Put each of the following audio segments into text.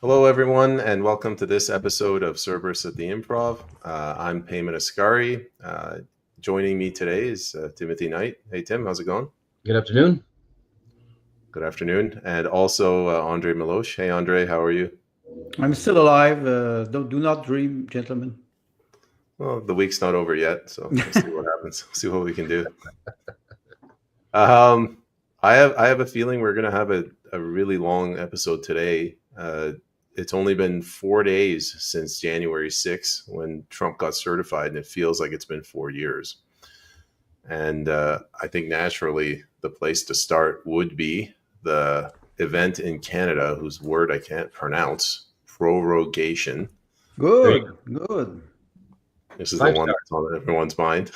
Hello, everyone, and welcome to this episode of Cerberus at the Improv. I'm Peyman Ascari. Joining me today is Timothy Knight. Hey, Tim, how's it going? Good afternoon. Good afternoon. And also Andre Milosh. Hey, Andre, how are you? I'm still alive. Do not dream, gentlemen. Well, the week's not over yet, so we'll see what happens. See what we can do. I have a feeling we're going to have a really long episode today. It's only been 4 days since January 6th when Trump got certified, and it feels like it's been 4 years. And I think naturally the place to start would be the event in Canada, whose word I can't pronounce, Prorogation. Good. This is the one that's on everyone's mind.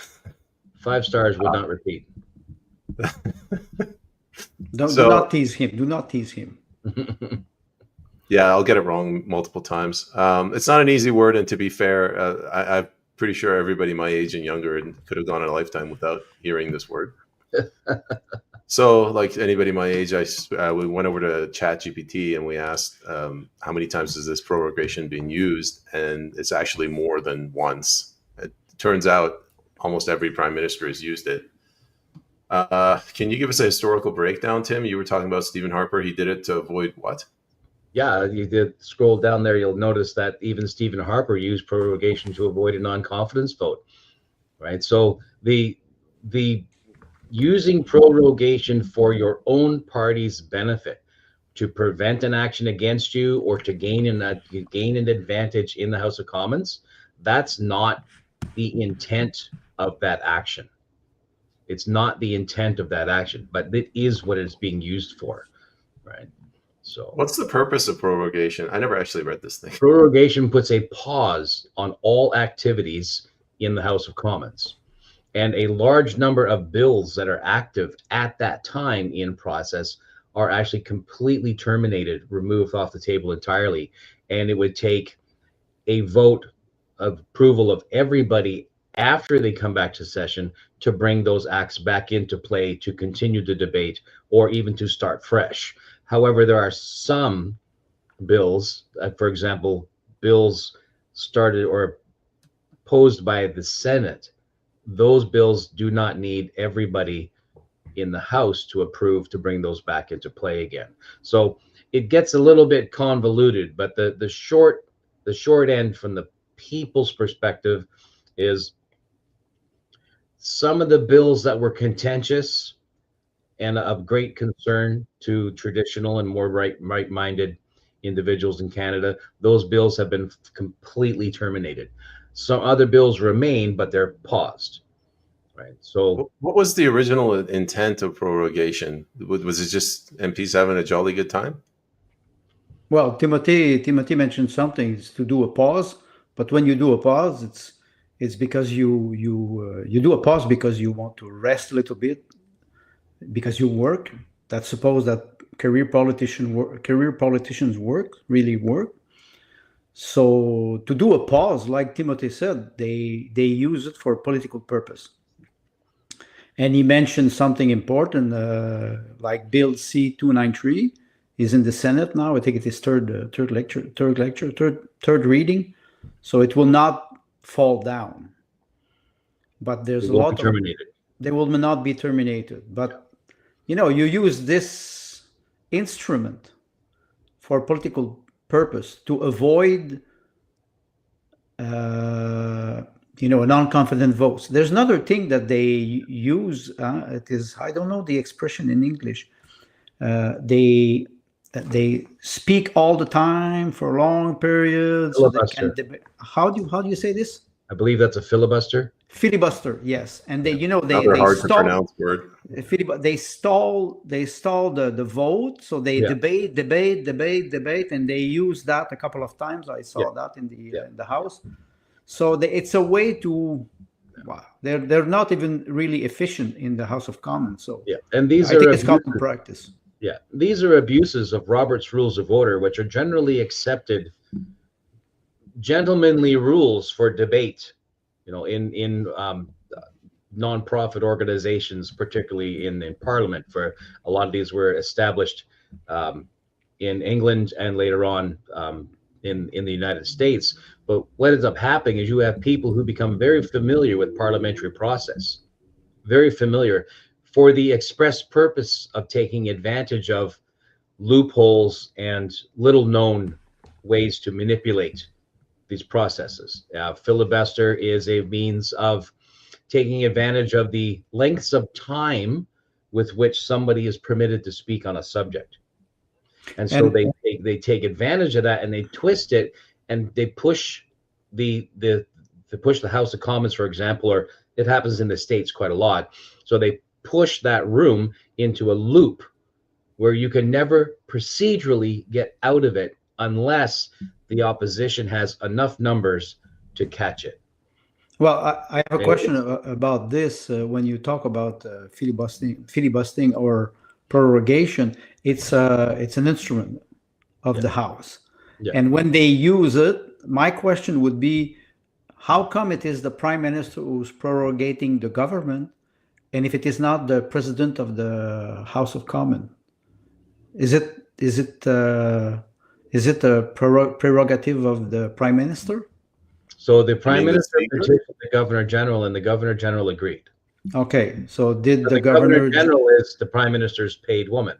5 stars would not repeat. Do not tease him. Do not tease him. Yeah, I'll get it wrong multiple times. It's not an easy word, and to be fair, I'm pretty sure everybody my age and younger could have gone a lifetime without hearing this word. So, like anybody my age, we went over to ChatGPT and we asked how many times has this prorogation been used, and it's actually more than once. It turns out almost every prime minister has used it. Can you give us a historical breakdown, Tim? You were talking about Stephen Harper. He did it to avoid what? Yeah, you did scroll down there. You'll notice that even Stephen Harper used prorogation to avoid a non-confidence vote, right? So the using prorogation for your own party's benefit to prevent an action against you or to gain an advantage in the House of Commons, that's not the intent of that action. It's not the intent of that action, but it is what it's being used for, right? So what's the purpose of prorogation? I never actually read this thing. Prorogation puts a pause on all activities in the House of Commons. And a large number of bills that are active at that time in process are actually completely terminated, removed off the table entirely. And it would take a vote of approval of everybody after they come back to session to bring those acts back into play, to continue the debate, or even to start fresh. However, there are some bills, for example, bills started or posed by the Senate. Those bills do not need everybody in the House to approve to bring those back into play again. So it gets a little bit convoluted, but the short end from the people's perspective is some of the bills that were contentious and of great concern to traditional and more right-minded individuals in Canada, those bills have been completely terminated. Some other bills remain, but they're paused. Right. So what was the original intent of prorogation? Was it just MPs having a jolly good time? Well, Timothy mentioned something. It's to do a pause, but when you do a pause, it's because you do a pause because you want to rest a little bit, because you work. That's suppose that career politicians really work. So to do a pause, like Timothy said, they use it for political purpose. And he mentioned something important, like Bill C-293 is in the Senate now. I think it is third reading, so it will not fall down. But there's a lot of they will not be terminated. But you use this instrument for political purpose to avoid non-confident votes. There's another thing that they use. It is, I don't know the expression in English. They speak all the time for long periods. Filibuster. So how do you say this? I believe that's a filibuster. Filibuster, yes. And they hard to pronounce word. They stall the vote, so they debate, and they use that a couple of times. I saw that in the House. So it's a way to. Wow, they're not even really efficient in the House of Commons. So and I think it's common practice. Yeah, these are abuses of Robert's Rules of Order, which are generally accepted gentlemanly rules for debate. In nonprofit organizations, particularly in Parliament, for a lot of these were established in England and later on in the United States. But what ends up happening is you have people who become very familiar with parliamentary process, very familiar, for the express purpose of taking advantage of loopholes and little known ways to manipulate these processes. Filibuster is a means of taking advantage of the lengths of time with which somebody is permitted to speak on a subject. And so they take advantage of that and they twist it and they push the House of Commons, for example, or it happens in the States quite a lot. So they push that room into a loop where you can never procedurally get out of it unless the opposition has enough numbers to catch it. Well, I have a question about this. When you talk about filibustering or prorogation, it's an instrument of the House. Yeah. And when they use it, my question would be, how come it is the Prime Minister who's prorogating the government, and if it is not the President of the House of Commons? Is it a prerogative of the Prime Minister? So the Prime Minister petitioned the Governor General, and the Governor General agreed. Okay, so did the Governor General is the Prime Minister's paid woman?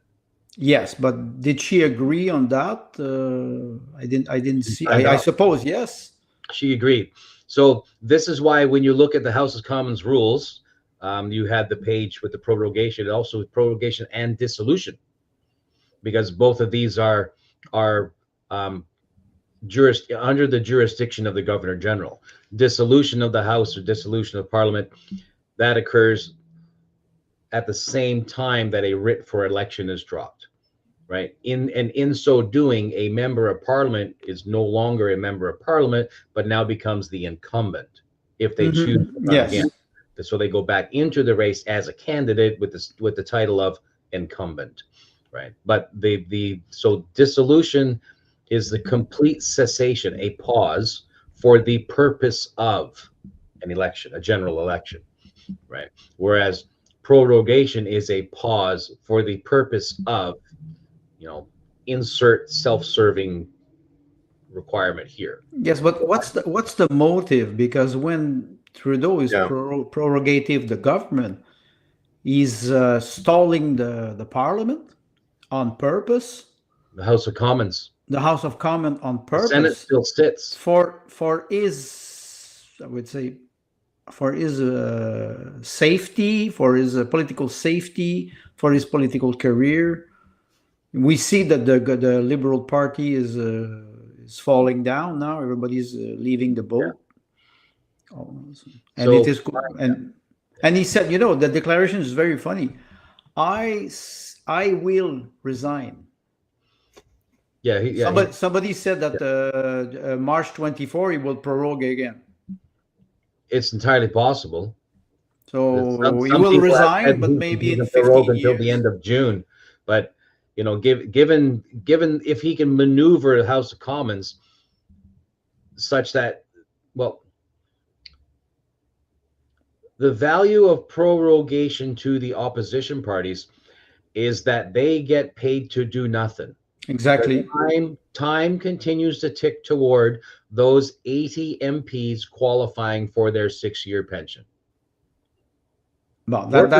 Yes, but did she agree on that? I didn't see. I suppose yes. She agreed. So this is why when you look at the House of Commons rules, you had the page with the prorogation, and also with prorogation and dissolution, because both of these are under the jurisdiction of the Governor General. Dissolution of the House or dissolution of Parliament, that occurs at the same time that a writ for election is dropped, right? In so doing, a member of Parliament is no longer a member of Parliament, but now becomes the incumbent if they choose to run again. So they go back into the race as a candidate with the title of incumbent, right? But so dissolution is the complete cessation, a pause for the purpose of an election, a general election, right? Whereas prorogation is a pause for the purpose of, insert self-serving requirement here. Yes, but what's the motive? Because when Trudeau is prorogative the government, he's stalling the Parliament on purpose. The House of Commons. The House of Commons on purpose. The Senate still sits for his, I would say, for his safety, for his political safety, for his political career. We see that the Liberal Party is falling down now. Everybody's leaving the boat, and it is and he said, the declaration is very funny. I will resign. Yeah, somebody said that March 24 he will prorogue again. It's entirely possible. So he will resign, but maybe in 15 years. Until the end of June. But given if he can maneuver the House of Commons such that, the value of prorogation to the opposition parties is that they get paid to do nothing. Exactly. Time continues to tick toward those 80 MPs qualifying for their 6-year pension. Well, work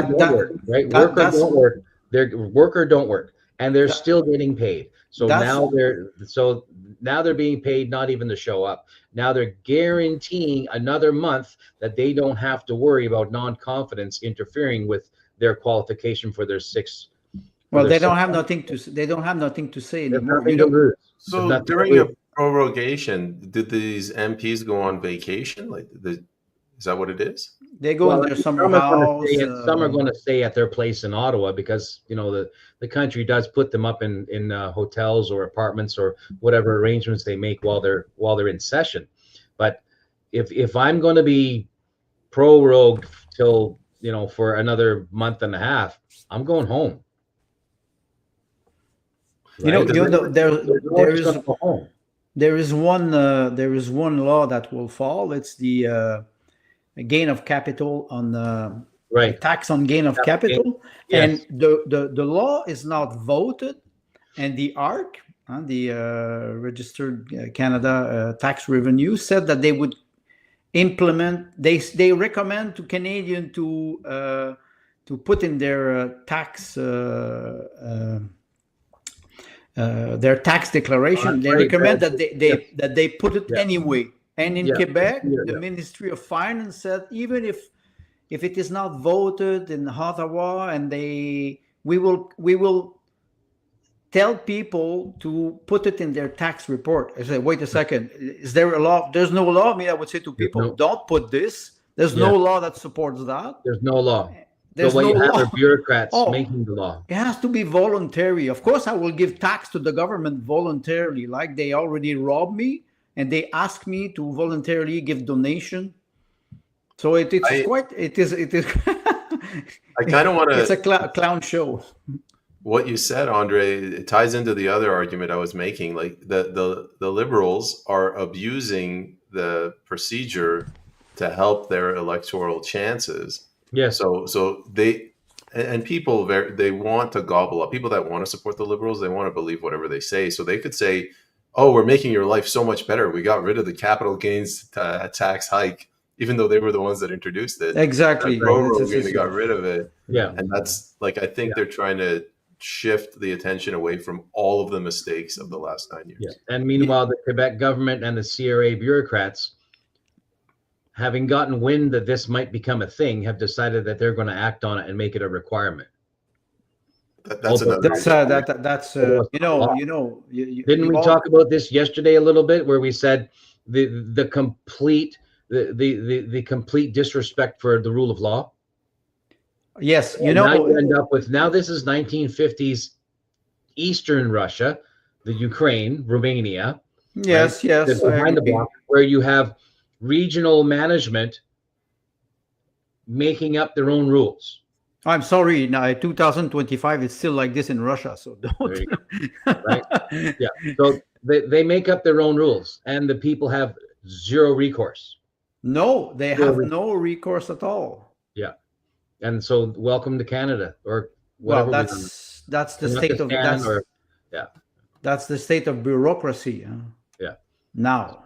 or don't work, and they're still getting paid. So now they're being paid not even to show up. Now they're guaranteeing another month that they don't have to worry about non-confidence interfering with their qualification for their 6. Well, they don't have nothing to say anymore. So during a prorogation, did these MPs go on vacation? Is that what it is? They go in their summer house. Some are going to stay at their place in Ottawa because the country does put them up in hotels or apartments or whatever arrangements they make while they're in session. But if I'm going to be prorogued till for another month and a half, I'm going home. Right? There is one law that will fall. It's the gain of capital on tax on gain of capital, and the law is not voted, and the ARC the registered Canada tax revenue, said that they would implement. They recommend to Canadian to put in their tax declaration. They recommend that they put it anyway. And in Quebec, the Ministry of Finance said even if it is not voted in Ottawa, and we will tell people to put it in their tax report. I said, wait a second, is there a law? There's no law. I mean, I would say to people, don't put this. There's no law that supports that. There's no law. So what you have are bureaucrats making the law. It has to be voluntary. Of course, I will give tax to the government voluntarily, like they already robbed me, and they ask me to voluntarily give donation. So it is. I kind of want to. It's a clown show. What you said, Andre, it ties into the other argument I was making. Like the Liberals are abusing the procedure to help their electoral chances. Yes. So they and people they want to gobble up. People that want to support the Liberals, they want to believe whatever they say. So they could say, "Oh, we're making your life so much better. We got rid of the capital gains tax hike," even though they were the ones that introduced it. Exactly. They got rid of it. Yeah. And that's like, I think they're trying to shift the attention away from all of the mistakes of the last 9 years. Yeah. And meanwhile, the Quebec government and the CRA bureaucrats, having gotten wind that this might become a thing, have decided that they're going to act on it and make it a requirement. That's another. Didn't we talk about this yesterday a little bit, where we said the complete disrespect for the rule of law? Yes, now you end up with, now this is 1950s Eastern Russia, the Ukraine, Romania. Yes, right? yes. Behind the block, where you have regional management making up their own rules. I'm sorry, now 2025 is still like this in Russia, so don't. Right? Yeah. So they make up their own rules, and the people have zero recourse. No, they have no recourse at all. Yeah. And so welcome to Canada, or whatever. Well, that's the state of that's the state of bureaucracy. Yeah. Now.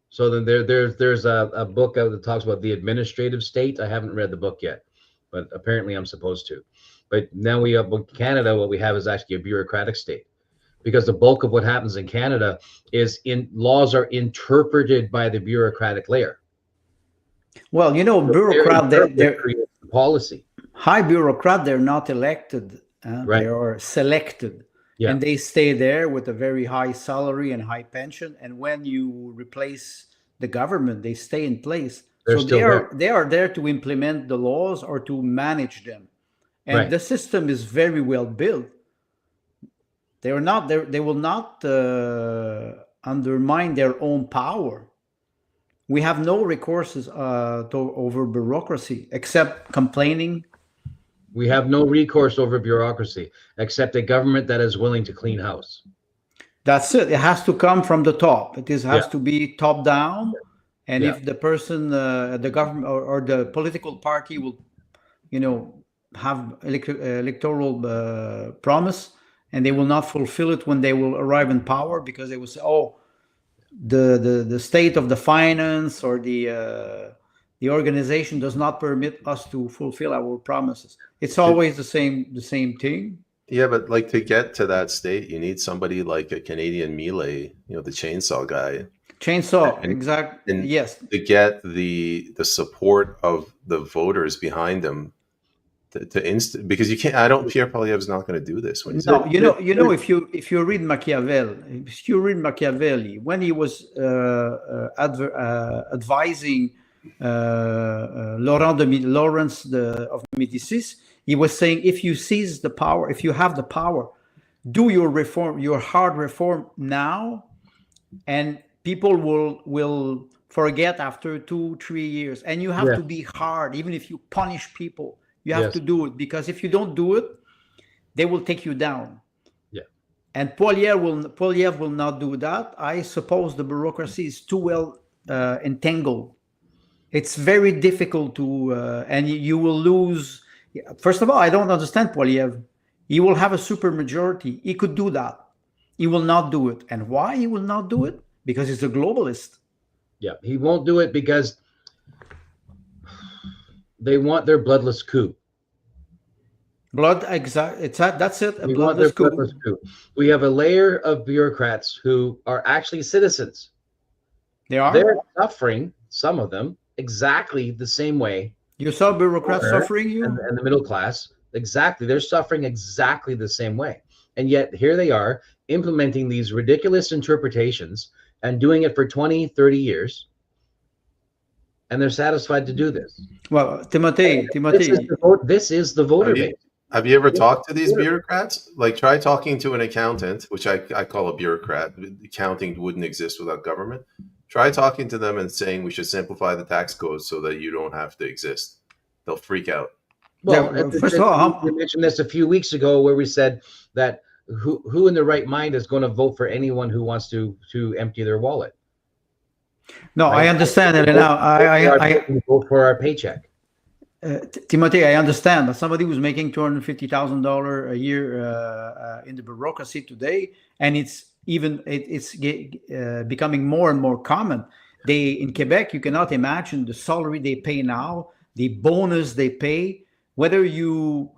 So then there's a book out that talks about the administrative state. I haven't read the book yet, but apparently I'm supposed to. But now we have Canada. What we have is actually a bureaucratic state, because the bulk of what happens in Canada is laws are interpreted by the bureaucratic layer. Well, bureaucrat, they're policy. High bureaucrat, they're not elected. Right. They are selected. Yeah. And they stay there with a very high salary and high pension. And when you replace the government, they stay in place. They are there to implement the laws or to manage them. And the system is very well built. They will not undermine their own power. We have no recourses over bureaucracy except complaining. We have no recourse over bureaucracy except a government that is willing to clean house. That's it. It has to come from the top. It has to be top down. And if the person, the government or the political party will, have electoral promise, and they will not fulfill it when they will arrive in power, because they will say, "Oh, the state of the finance or the organization does not permit us to fulfill our promises." It's always the same thing. Yeah, but like, to get to that state, you need somebody like a Canadian Melee, the chainsaw guy. Exactly. Yes. To get the support of the voters behind them, because you can't. Pierre Poilievre's not going to do this. If you read Machiavelli, when he was advising Lawrence of Médicis, he was saying, if you seize the power, if you have the power, do your reform, your hard reform now, and people will forget after 2-3 years. And you have to be hard, even if you punish people. You have to do it, because if you don't do it, they will take you down. Yeah. And Poilievre will not do that. I suppose the bureaucracy is too well entangled. It's very difficult to, and you will lose. First of all, I don't understand Poilievre. He will have a super majority. He could do that. He will not do it. And why he will not do it? Because he's a globalist. Yeah, he won't do it because they want their bloodless coup. That's it. A We want their bloodless coup. bloodless coup. We have a layer of bureaucrats who are actually citizens. They're suffering, some of them, exactly the same way. You saw bureaucrats suffering you? And the middle class, exactly. They're suffering exactly the same way. And yet here they are implementing these ridiculous interpretations and doing it for 20, 30 years. And they're satisfied to do this. Well, Timothy. This is the voter base. Have you ever talked to these bureaucrats? Like, try talking to an accountant, which I call a bureaucrat. Accounting wouldn't exist without government. Try talking to them and saying we should simplify the tax code so that you don't have to exist. They'll freak out. Well, first of all, we mentioned this a few weeks ago where we said that who in their right mind is going to vote for anyone who wants to empty their wallet? No, right? I understand it. Now I vote for our paycheck. Timothy, I understand that somebody who's making $250,000 a year in the bureaucracy today, and it's becoming more and more common. In Quebec, you cannot imagine the salary they pay now, the bonus they pay. Whether you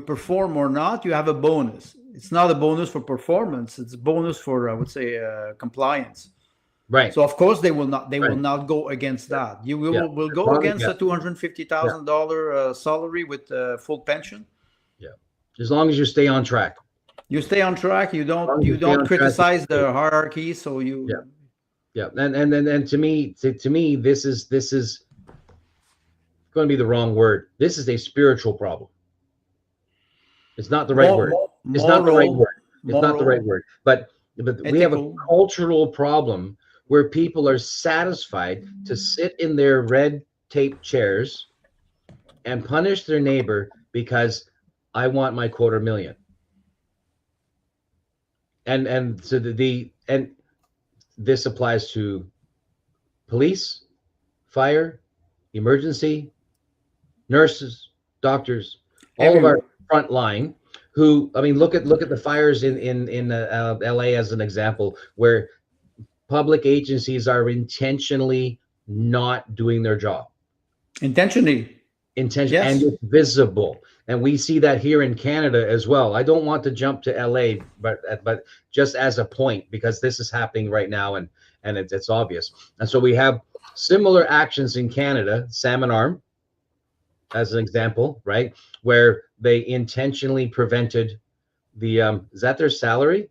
perform or not, you have a bonus. It's not a bonus for performance; it's a bonus for, I would say, compliance. Right. So of course they will not go against that. You will go against a $250,000 salary with full pension. Yeah, as long as you stay on track. You stay on track. You don't criticize the hierarchy. So you. Yeah. And to me, this is going to be the wrong word. This is a spiritual problem. It's not the right word. It's not the right word. It's not the right word. But we have a cultural problem where people are satisfied to sit in their red tape chairs and punish their neighbor because I want my $250,000. And so this applies to police, fire, emergency, nurses, doctors, all of our front line. Who, I mean, look at the fires in LA as an example, where public agencies are intentionally not doing their job. Intentionally, yes. And it's visible. And we see that here in Canada as well. I don't want to jump to LA, but just as a point, because this is happening right now and it's obvious. And so we have similar actions in Canada, Salmon Arm, as an example, right? Where they intentionally prevented the, is that their salary?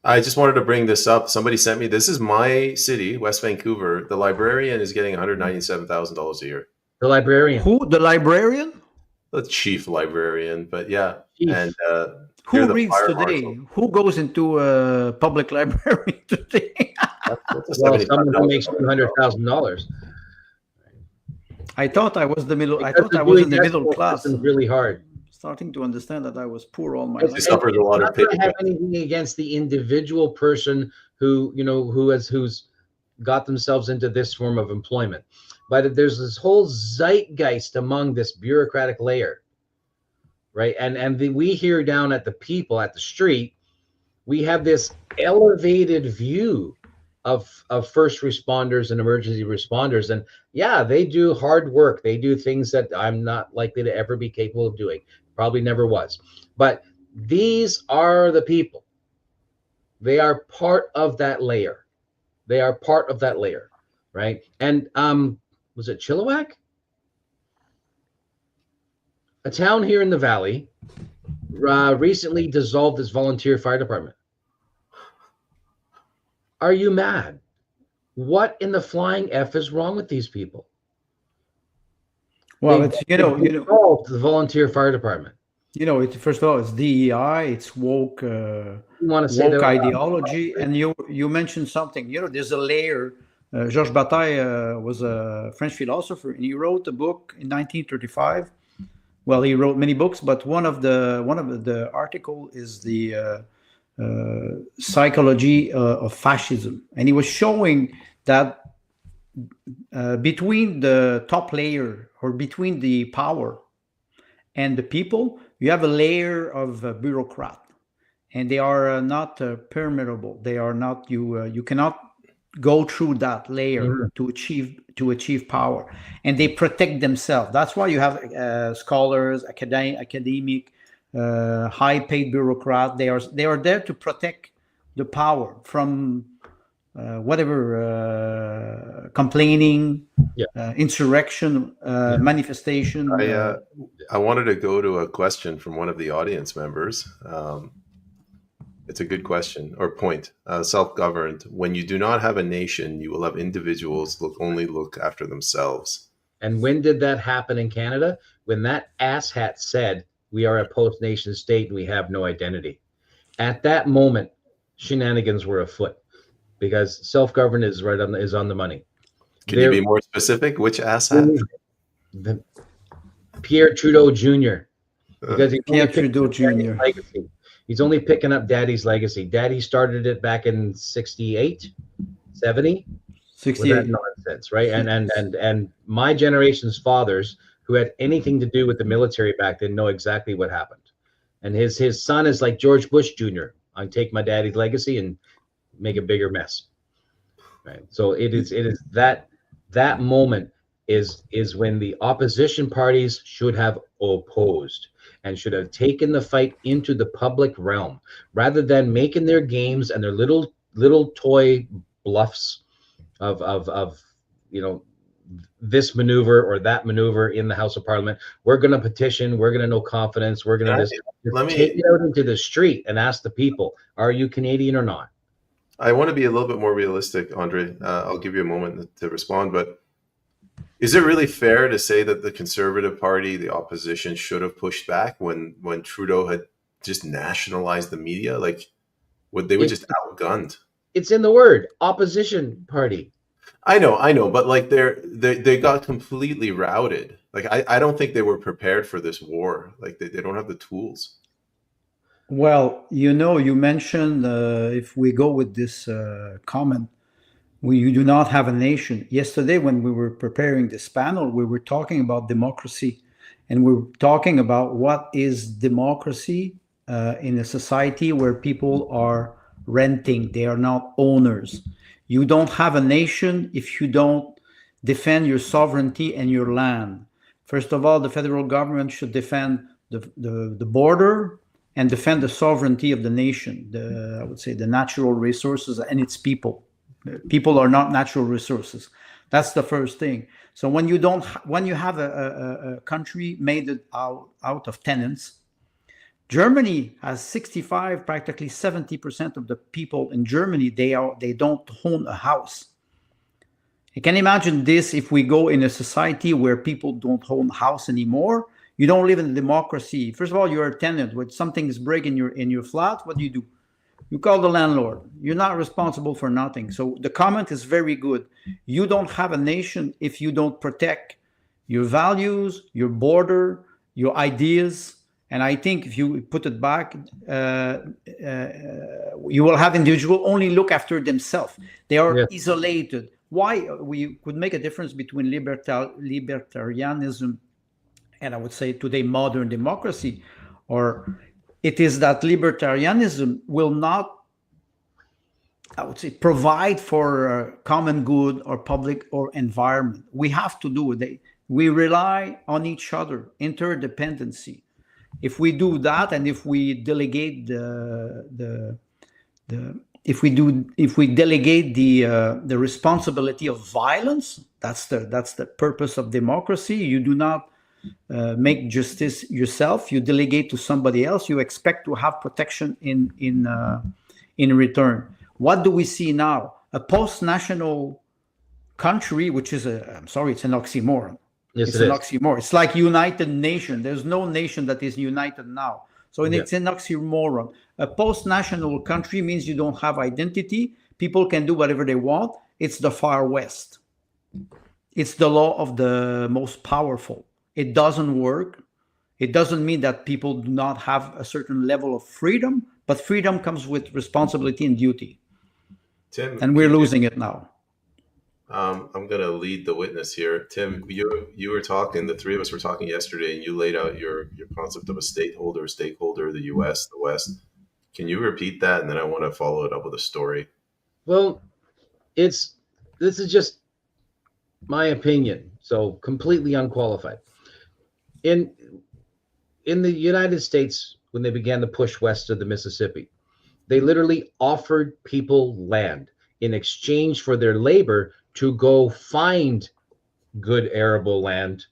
I just wanted to bring this up. Somebody sent me, this is my city, West Vancouver. The librarian is getting $197,000 a year. The librarian. Who? The librarian? The chief librarian, but yeah. Chief. And who reads today? Marshal. Who goes into a public library today? Well, someone who makes $200,000. I thought I was the middle. I thought I was in the middle class. Really hard. Starting to understand that I was poor all my life. He suffered a lot of pain. I don't have anything against the individual person who's got themselves into this form of employment, but there's this whole zeitgeist among this bureaucratic layer, right? And we hear down at the people at the street, we have this elevated view of first responders and emergency responders, and yeah, they do hard work. They do things that I'm not likely to ever be capable of doing. Probably never was. But these are the people. They are part of that layer. They are part of that layer, right? And was it Chilliwack? A town here in the valley recently dissolved its volunteer fire department. Are you mad? What in the flying F is wrong with these people? Well, it's the volunteer fire department. First of all, it's DEI, it's woke ideology, and you mentioned something. There's a layer. Georges Bataille was a French philosopher, and he wrote a book in 1935. Well, he wrote many books, but one of the article is the psychology of fascism, and he was showing that between the top layer or between the power and the people, you have a layer of bureaucrat, and they are not permeable. They are not, you cannot go through that layer to achieve power, and they protect themselves. That's why you have scholars, academic, high paid bureaucrats. They are there to protect the power from whatever complaining, insurrection, manifestation. I wanted to go to a question from one of the audience members. It's a good question or point. Self-governed. When you do not have a nation, you will have individuals only look after themselves. And when did that happen in Canada? When that asshat said, we are a post-nation state and we have no identity. At that moment, shenanigans were afoot, because self-governed is on the money. Can you be more specific? Which asshat? Pierre Trudeau Jr. Because Pierre Trudeau Jr. Legacy. He's only picking up Daddy's legacy. Daddy started it back in 68, 70. 68. That nonsense, right? And my generation's fathers, who had anything to do with the military back then, know exactly what happened. And his son is like George Bush Jr. I take my daddy's legacy and make a bigger mess. Right. So it is that moment is when the opposition parties should have opposed and should have taken the fight into the public realm, rather than making their games and their little toy bluffs of this maneuver or that maneuver in the House of Parliament. We're going to petition. We're going to no confidence. We're going to take it out into the street and ask the people, are you Canadian or not? I want to be a little bit more realistic, Andre. I'll give you a moment to respond, but is it really fair to say that the Conservative Party, the opposition, should have pushed back when Trudeau had just nationalized the media? Like, they were just outgunned. It's in the word, opposition party. I know, but like they got completely routed. Like I don't think they were prepared for this war. Like they don't have the tools. Well, you mentioned if we go with this comment, you do not have a nation. Yesterday, when we were preparing this panel, we were talking about democracy, and we were talking about what is democracy in a society where people are renting. They are not owners. You don't have a nation if you don't defend your sovereignty and your land. First of all, the federal government should defend the border and defend the sovereignty of the nation, I would say the natural resources and its people. People are not natural resources. That's the first thing. So when you have a country made out of tenants, Germany has 65, practically 70% of the people in Germany, they don't own a house. You can imagine this if we go in a society where people don't own a house anymore. You don't live in a democracy. First of all, you're a tenant. When something is breaking in your flat, what do? You call the landlord. You're not responsible for nothing. So the comment is very good. You don't have a nation if you don't protect your values, your border, your ideas. And I think if you put it back, you will have individuals only look after themselves. They are isolated. Why? We could make a difference between libertarianism and I would say today modern democracy, or it is that libertarianism will not, I would say, provide for common good or public or environment. We have to do it. We rely on each other, interdependency. If we do that, and if we delegate if we delegate the responsibility of violence, that's the purpose of democracy. You do not make justice yourself. You delegate to somebody else. You expect to have protection in return. What do we see now? A post-national country, which is I'm sorry, it's an oxymoron. Yes, it's an oxymoron. It's like United Nation. There's no nation that is united now. So it's an oxymoron. A post-national country means you don't have identity. People can do whatever they want. It's the Far West. It's the law of the most powerful. It doesn't work. It doesn't mean that people do not have a certain level of freedom, but freedom comes with responsibility and duty. Tim, and we're losing it now. I'm going to lead the witness here. Tim, you were talking, the three of us were talking yesterday, and you laid out your concept of a stakeholder, the US, the West. Can you repeat that? And then I want to follow it up with a story. Well, this is just my opinion, so completely unqualified. In the United States, when they began to push west of the Mississippi, they literally offered people land in exchange for their labor to go find good arable land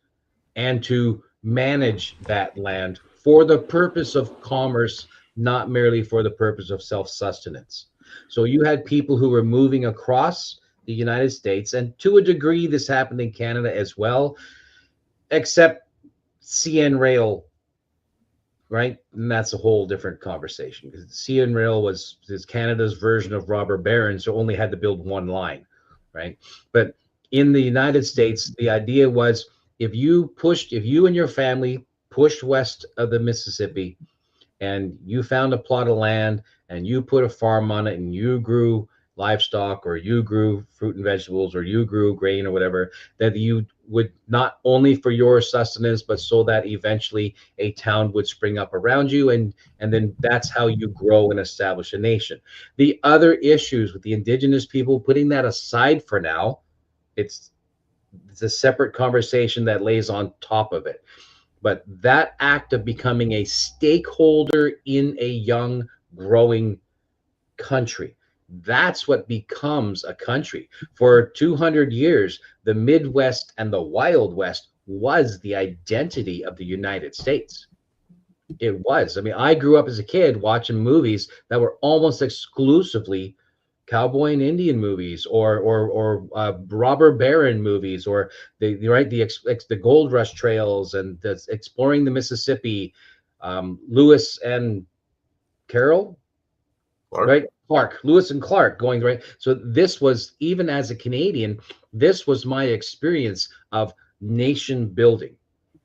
and to manage that land for the purpose of commerce, not merely for the purpose of self-sustenance. So you had people who were moving across the United States, and to a degree, this happened in Canada as well, except CN Rail, right? And that's a whole different conversation, because CN Rail was Canada's version of robber baron, so only had to build one line, right? But in the United States, the idea was if you and your family pushed west of the Mississippi and you found a plot of land and you put a farm on it and you grew livestock or you grew fruit and vegetables or you grew grain or whatever, that you would not only for your sustenance, but so that eventually a town would spring up around you, and then that's how you grow and establish a nation. The other issues with the indigenous people, putting that aside for now, it's a separate conversation that lays on top of it. But that act of becoming a stakeholder in a young, growing country, that's what becomes a country. For 200 years, the Midwest and the Wild West was the identity of the United States. It was. I mean, I grew up as a kid watching movies that were almost exclusively cowboy and Indian movies, or robber baron movies, or the gold rush trails and exploring the Mississippi. Lewis and Carroll, Clark? right? Lewis and Clark going right. So this was, even as a Canadian, this was my experience of nation building,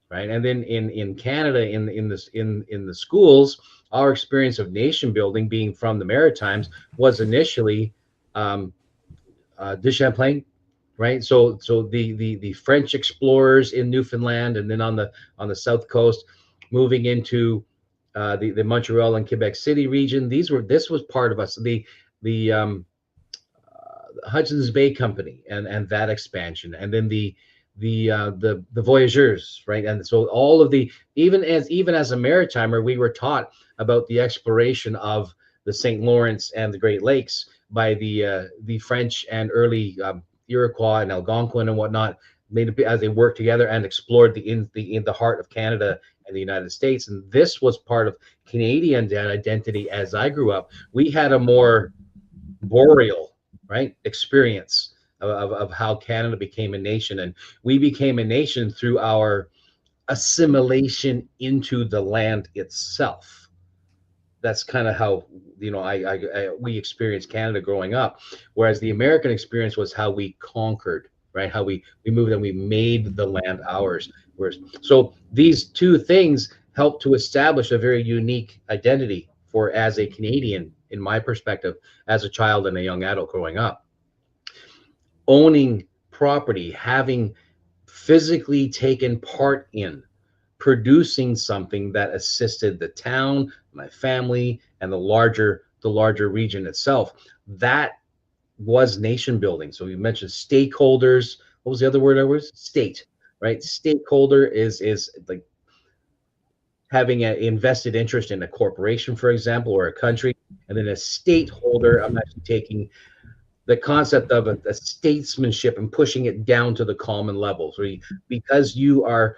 right? And then in Canada, in the schools, our experience of nation building, being from the Maritimes, was initially de Champlain, right? So the French explorers in Newfoundland, and then on the south coast, moving into the Montreal and Quebec City region. This was part of us. The Hudson's Bay Company and that expansion, and then the voyageurs, right? And so all of the, even as a maritimer, we were taught about the exploration of the St. Lawrence and the Great Lakes by the French and early Iroquois and Algonquin and whatnot, as they worked together and explored in the heart of Canada and the United States. And this was part of Canadian identity as I grew up. We had a more boreal, right, experience of how Canada became a nation, and we became a nation through our assimilation into the land itself. That's kind of how, we experienced Canada growing up, whereas the American experience was how we conquered, right? How we moved and we made the land ours. So these two things help to establish a very unique identity for, as a Canadian, in my perspective, as a child and a young adult growing up. Owning property, having physically taken part in producing something that assisted the town, my family, and the larger region itself, that was nation building. So you mentioned stakeholders. What was the other word I was? State, right? Stakeholder is like having an invested interest in a corporation, for example, or a country. And then a stakeholder, I'm actually taking the concept of a statesmanship and pushing it down to the common level. So because you are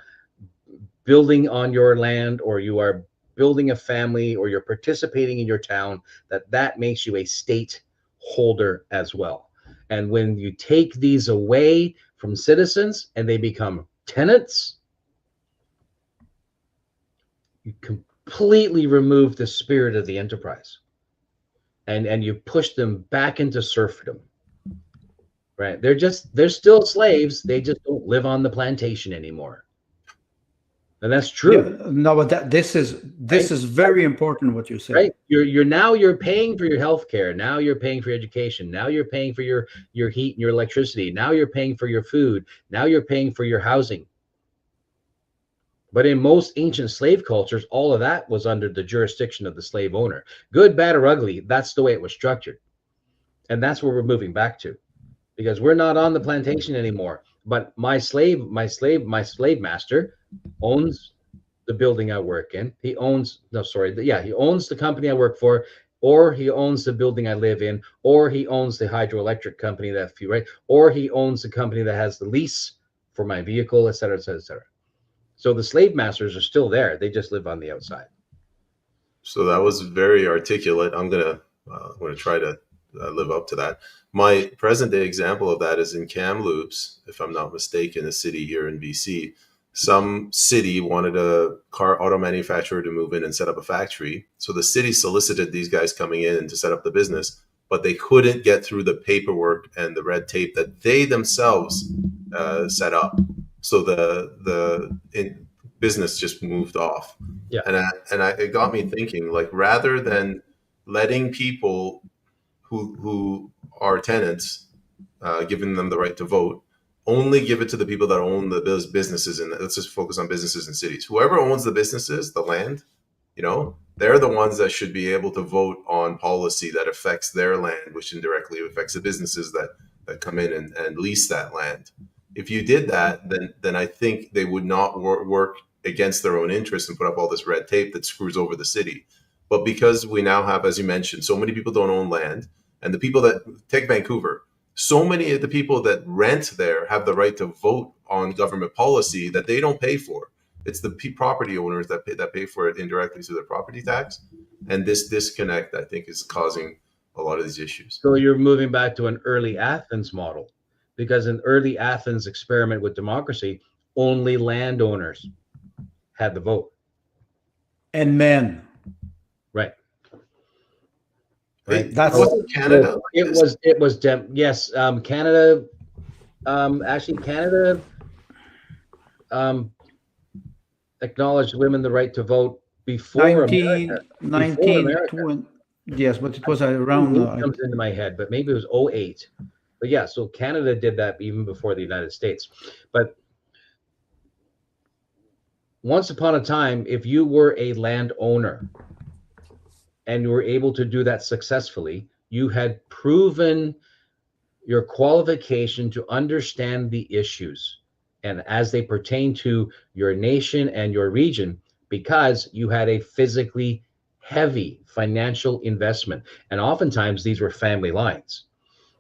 building on your land, or you are building a family, or you're participating in your town, that makes you a stakeholder as well. And when you take these away from citizens and they become tenants, you completely remove the spirit of the enterprise, and you push them back into serfdom, right? They're still slaves. They just don't live on the plantation anymore. And that's true. Yeah, no, but this is very important what you said. Right? You're paying for your health care. Now you're paying for your education. Now you're paying for your heat and your electricity. Now you're paying for your food. Now you're paying for your housing. But in most ancient slave cultures, all of that was under the jurisdiction of the slave owner. Good, bad, or ugly, that's the way it was structured. And that's where we're moving back to, because we're not on the plantation anymore. But my slave master owns the building I work in. He owns he owns the company I work for, or he owns the building I live in, or he owns the hydroelectric company that or he owns the company that has the lease for my vehicle, et cetera, et cetera, et cetera. So the slave masters are still there. They just live on the outside. So that was very articulate. I'm gonna try to live up to that. My present day example of that is in Kamloops, if I'm not mistaken, a city here in BC. Some city wanted a car auto manufacturer to move in and set up a factory. So the city solicited these guys coming in to set up the business, but they couldn't get through the paperwork and the red tape that they themselves set up. So the business just moved off. Yeah. And it got me thinking, like, rather than letting people who are tenants, giving them the right to vote, only give it to the people that own the businesses. And let's just focus on businesses in cities. Whoever owns the businesses, the land, they're the ones that should be able to vote on policy that affects their land, which indirectly affects the businesses that come in and lease that land. If you did that, then I think they would not work against their own interests and put up all this red tape that screws over the city. But because we now have, as you mentioned, so many people don't own land, and the people that take Vancouver, so many of the people that rent there have the right to vote on government policy that they don't pay for. It's the property owners that pay for it indirectly through their property tax. And this disconnect, I think, is causing a lot of these issues. So you're moving back to an early Athens model, because in early Athens experiment with democracy, only landowners had the vote. And men. Right. That's Canada. Yes. Canada. Actually, Canada acknowledged women the right to vote before America. 1920. Yes, but it was around. Comes into my head, but maybe it was 2008. But yeah, so Canada did that even before the United States. But once upon a time, if you were a landowner and you were able to do that successfully, you had proven your qualification to understand the issues and as they pertain to your nation and your region, because you had a physically heavy financial investment. And oftentimes these were family lines.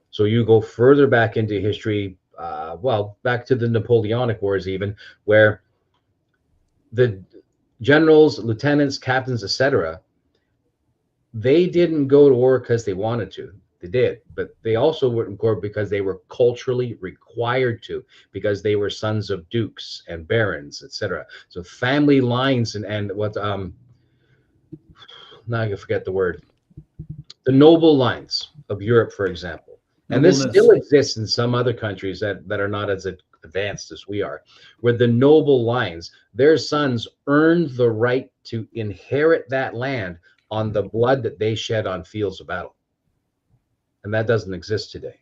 So you go further back into history, back to the Napoleonic Wars even, where the generals, lieutenants, captains, etc., they didn't go to war because they wanted to. They did, but they also went to war because they were culturally required to, because they were sons of dukes and barons, etc. So family lines and what now I forget the word. The noble lines of Europe, for example. And this still exists in some other countries that are not as advanced as we are, where the noble lines, their sons earned the right to inherit that land on the blood that they shed on fields of battle. And that doesn't exist today.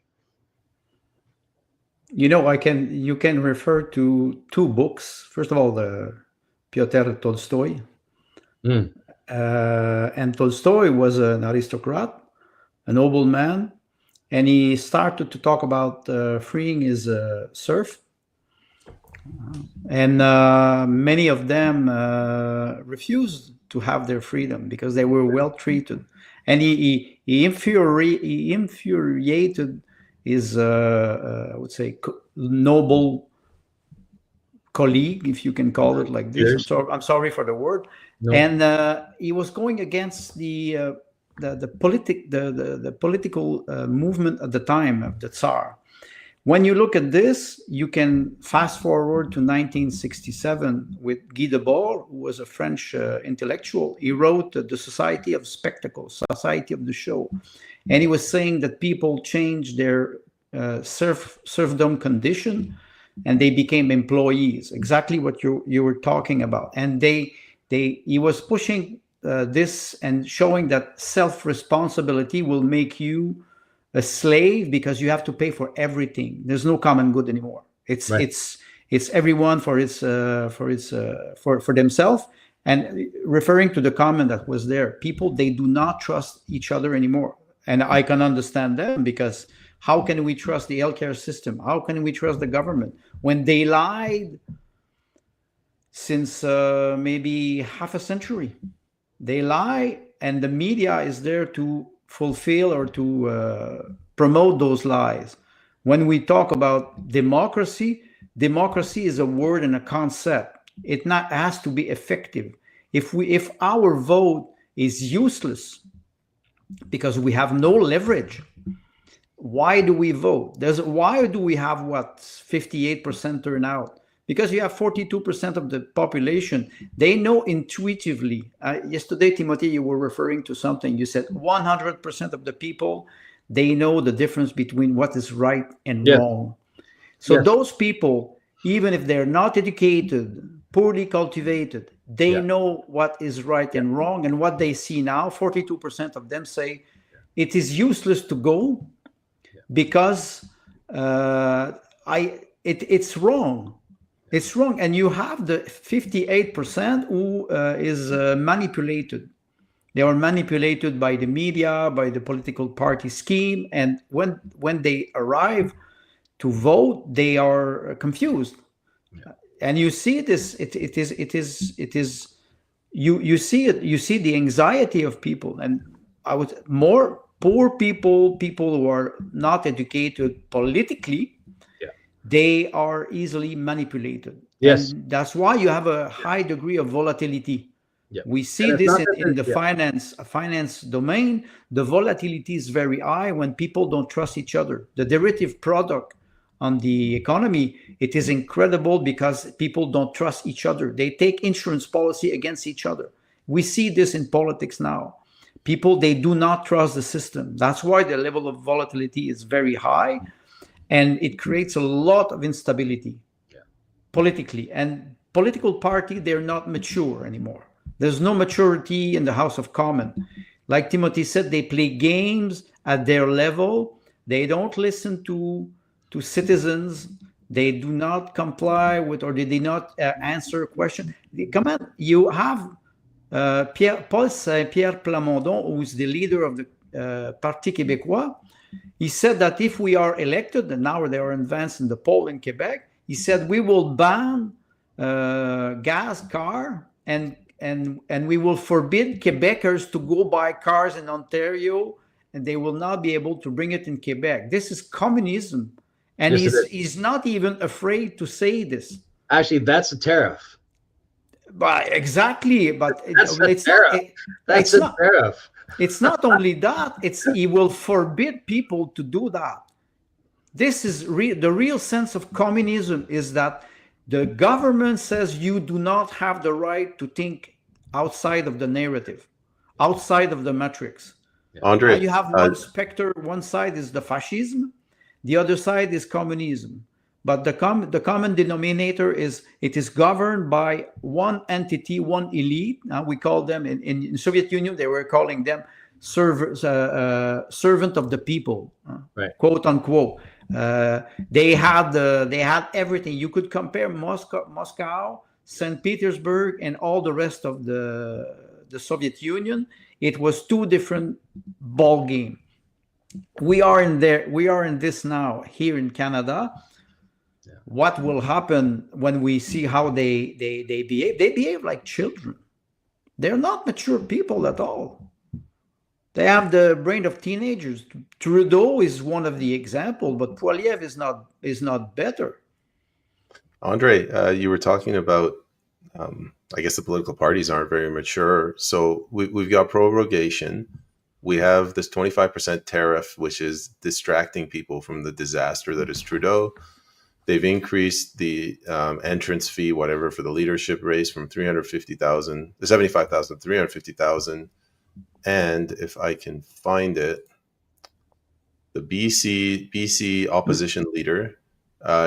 You can refer to two books. First of all, the Pyotr Tolstoy. And Tolstoy was an aristocrat, a nobleman, and he started to talk about freeing his serf. And many of them refused to have their freedom because they were well treated. And he infuriated his, I would say, noble colleague, if you can call it like this. I'm sorry for the word. No. And he was going against the political movement at the time of the Tsar. When you look at this, you can fast forward to 1967 with Guy Debord, who was a French intellectual. He wrote The Society of Spectacle, Society of the Show. And he was saying that people changed their serfdom condition and they became employees, exactly what you were talking about. And he was pushing this and showing that self-responsibility will make you a slave because you have to pay for everything. There's no common good anymore. It's It's everyone for themselves. And referring to the comment that was there, people, they do not trust each other anymore. And I can understand them, because how can we trust the healthcare system? How can we trust the government when they lied since maybe half a century? They lie, and the media is there to fulfill or to promote those lies. When we talk about democracy, democracy is a word and a concept. It not has to be effective. If our vote is useless because we have no leverage, why do we vote? Why do we have 58% turnout? Because you have 42% of the population. They know intuitively. Yesterday, Timothy, you were referring to something. You said 100% of the people, they know the difference between what is right and wrong. So those people, even if they're not educated, poorly cultivated, they know what is right and wrong. And what they see now, 42% of them say it is useless to go because it's wrong. It's wrong. And you have the 58% who is manipulated. They are manipulated by the media, by the political party scheme. And when they arrive to vote, they are confused. And you see this, you see it, you see the anxiety of people. And more poor people who are not educated politically, they are easily manipulated. Yes. And that's why you have a high degree of volatility. We see this in the finance domain. The volatility is very high when people don't trust each other. The derivative product on the economy, it is incredible because people don't trust each other. They take insurance policy against each other. We see this in politics now. People, they do not trust the system. That's why the level of volatility is very high, and it creates a lot of instability politically. And political party, they're not mature anymore. There's no maturity in the House of Commons. Like Timothy said, they play games at their level. They don't listen to citizens. They do not comply with, or they do not answer questions. Come on, you have Paul Saint-Pierre Plamondon, who is the leader of the Parti Québécois. He said that if we are elected, and now they are advanced in the poll in Quebec, he said we will ban gas car and we will forbid Quebecers to go buy cars in Ontario, and they will not be able to bring it in Quebec. This is communism. And he's not even afraid to say this. Actually, that's a tariff. But exactly, but that's a tariff. That's a tariff. It's not only that, he will forbid people to do that. This is the real sense of communism, is that the government says you do not have the right to think outside of the narrative, outside of the matrix. Andre, you have one specter. One side is the fascism, the other side is communism. But the common denominator is it is governed by one entity, one elite. We call them in Soviet Union, they were calling them servant of the people, right. Quote unquote. They had everything. You could compare Moscow, St. Petersburg, and all the rest of the Soviet Union. It was two different ball games. We are in this now here in Canada. What will happen when we see how they behave? They behave like children. They're not mature people at all. They have the brain of teenagers. Trudeau is one of the examples, but Poilievre is not better. Andre, you were talking about, I guess the political parties aren't very mature. So we've got prorogation. We have this 25% tariff, which is distracting people from the disaster that is Trudeau. They've increased the entrance fee, whatever, for the leadership race from 75,000 to 350,000. And if I can find it, the BC opposition leader,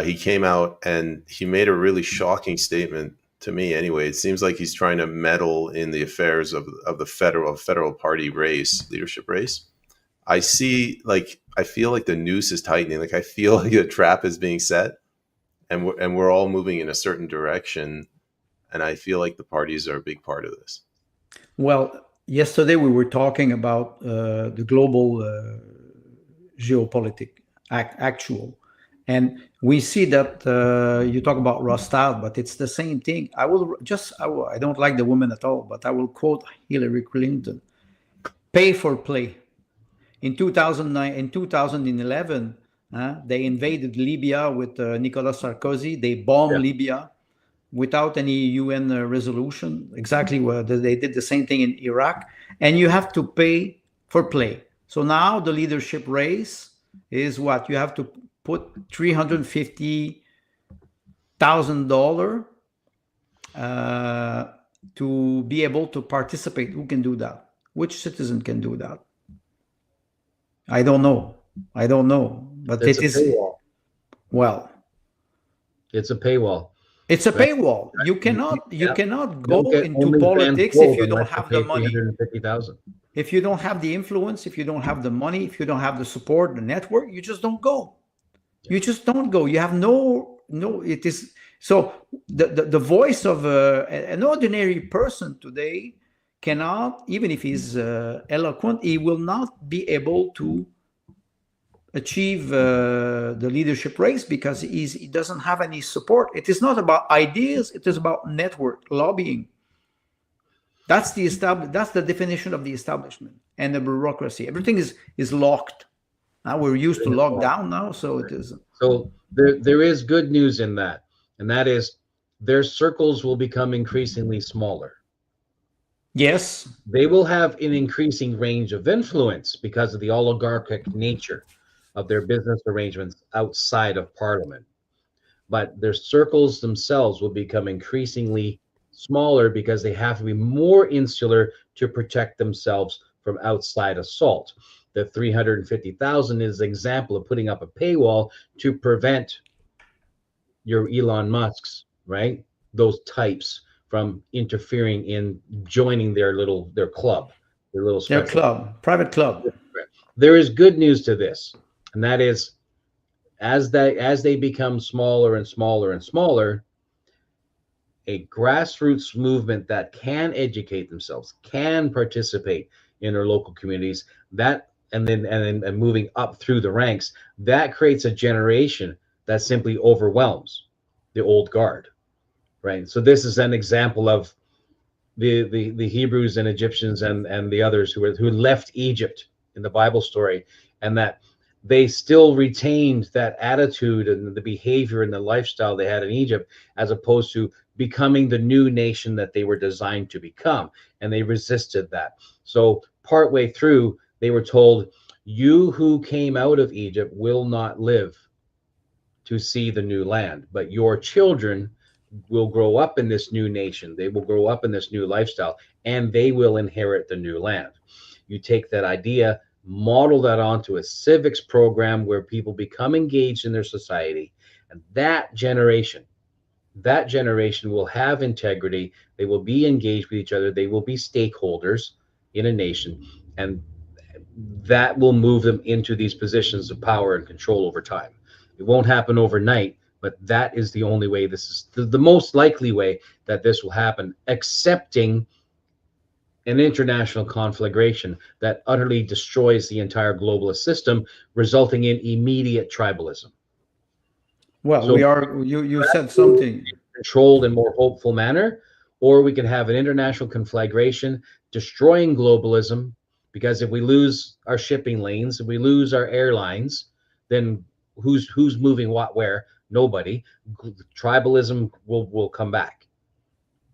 he came out and he made a really shocking statement to me. Anyway, it seems like he's trying to meddle in the affairs of the federal party leadership race. I feel like the noose is tightening. Like I feel like a trap is being set. and we're all moving in a certain direction. And I feel like the parties are a big part of this. Well, yesterday we were talking about the global geopolitics actual, and we see that you talk about Rostov, but it's the same thing. I don't like the woman at all, but I will quote Hillary Clinton: "Pay for play." In 2009, in 2011, they invaded Libya with Nicolas Sarkozy. They bombed Libya without any UN resolution. Exactly what they did the same thing in Iraq. And you have to pay for play. So now the leadership race is what? You have to put $350,000 to be able to participate. Who can do that? Which citizen can do that? I don't know. But it's a paywall. Well, it's a paywall. It's a paywall. You cannot go into politics if you don't have the money. If you don't have the influence, if you don't have the money, if you don't have the support, the network, you just don't go. You just don't go. You have no. It is so the voice of an ordinary person today cannot, even if he's eloquent, he will not be able to achieve the leadership race because he doesn't have any support. It is not about ideas. It is about network lobbying. That's the definition of the establishment and the bureaucracy. Everything is locked. Now we're used to lock down now, so it is. So there is good news in that, and that is their circles will become increasingly smaller. Yes. They will have an increasing range of influence because of the oligarchic nature of their business arrangements outside of Parliament. But their circles themselves will become increasingly smaller because they have to be more insular to protect themselves from outside assault. The 350,000 is an example of putting up a paywall to prevent your Elon Musks, right? Those types from interfering in joining their club, their private club. There is good news to this, and that is as they become smaller and smaller and smaller, a grassroots movement that can educate themselves, can participate in their local communities, and then moving up through the ranks, that creates a generation that simply overwhelms the old guard. Right. So this is an example of the Hebrews and Egyptians and the others who left Egypt in the Bible story, and that they still retained that attitude and the behavior and the lifestyle they had in Egypt, as opposed to becoming the new nation that they were designed to become. And they resisted that. So partway through, they were told, you who came out of Egypt will not live to see the new land, but your children will grow up in this new nation. They will grow up in this new lifestyle, and they will inherit the new land. You take that idea, model that onto a civics program where people become engaged in their society, and that generation will have integrity. They will be engaged with each other. They will be stakeholders in a nation, and that will move them into these positions of power and control over time. It won't happen overnight, but that is the only way. This is the most likely way that this will happen, accepting an international conflagration that utterly destroys the entire globalist system, resulting in immediate tribalism. Well, so you said something. Controlled in more hopeful manner, or we can have an international conflagration destroying globalism, because if we lose our shipping lanes, if we lose our airlines, then who's moving what where? Nobody. Tribalism will come back.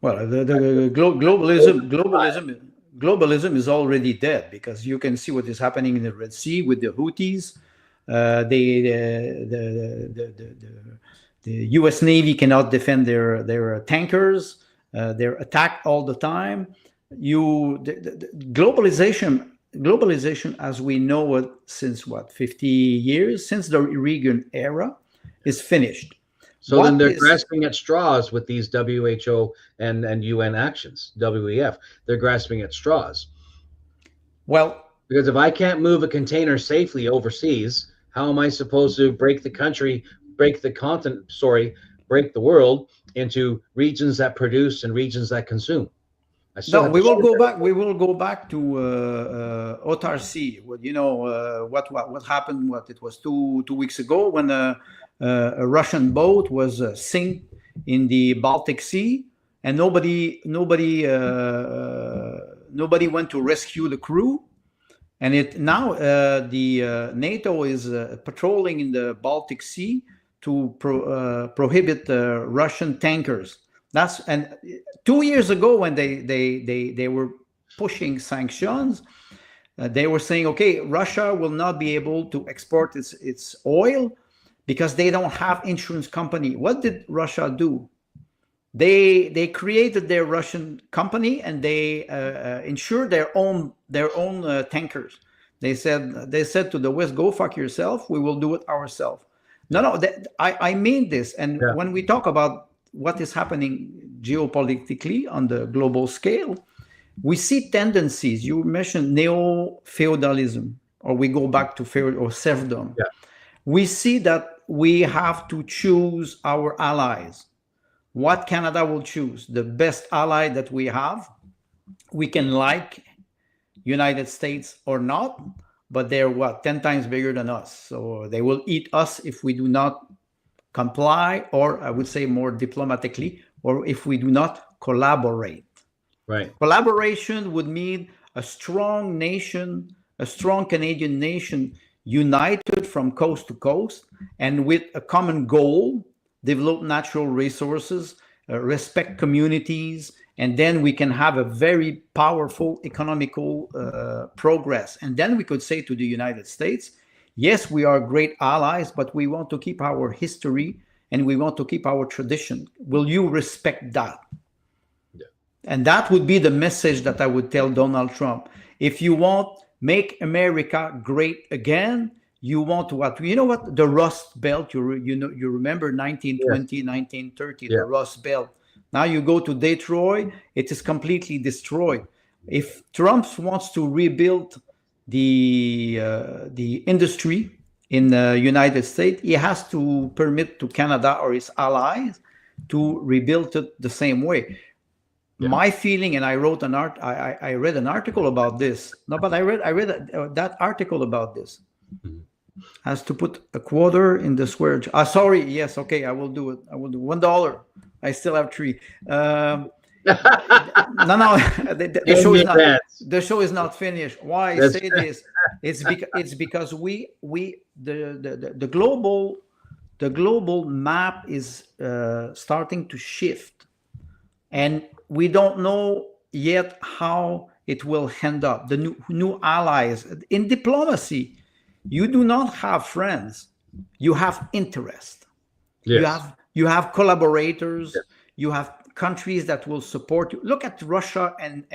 Well, the globalism is already dead, because you can see what is happening in the Red Sea with the Houthis. The U.S. Navy cannot defend their tankers. They're attacked all the time. Globalization as we know it since 50 years, since the Reagan era, is finished. So then they're grasping at straws with these WHO and UN actions, WEF. They're grasping at straws. Well, because if I can't move a container safely overseas, how am I supposed to break the country break the continent, break the world into regions that produce and regions that consume. No, we will go back. We will go back to autarcy. Well, what happened? What it was 2 weeks ago when a Russian boat was sink in the Baltic Sea, and nobody went to rescue the crew. And now the NATO is patrolling in the Baltic Sea to prohibit Russian tankers. And 2 years ago when they were pushing sanctions, they were saying, okay, Russia will not be able to export its oil because they don't have insurance company. What did Russia do? They created their Russian company and they insured their own tankers. They said to the West, go fuck yourself. We will do it ourselves. No, I mean this. And when we talk about what is happening geopolitically on the global scale, we see tendencies. You mentioned neo-feudalism, or we go back to feudal or serfdom. Yeah. We see that we have to choose our allies. What Canada will choose? The best ally that we have. We can like United States or not, but they're 10 times bigger than us. So they will eat us if we do not comply, or I would say more diplomatically, or if we do not collaborate. Right. Collaboration would mean a strong nation, a strong Canadian nation, united from coast to coast and with a common goal, develop natural resources, respect communities, and then we can have a very powerful economical progress. And then we could say to the United States, yes, we are great allies, but we want to keep our history and we want to keep our tradition. Will you respect that? Yeah. And that would be the message that I would tell Donald Trump. If you want make America great again, you want what? You know what? The Rust Belt, you remember 1920, yes. 1930, the Rust Belt. Now you go to Detroit, it is completely destroyed. If Trump wants to rebuild the industry in the United States, he has to permit to Canada or his allies to rebuild it the same way. Yeah. My feeling, and I wrote I read an article about this. No, but I read that article about this. Mm-hmm. Has to put a quarter in the square. Sorry, yes, okay, I will do it. I will do $1. I still have 3. No, the show is not finished. Why I say this? It's because the global map is starting to shift, and we don't know yet how it will end up. The new allies in diplomacy. You do not have friends. You have interest. Yes. You have collaborators. Yes. You have countries that will support you. Look at Russia and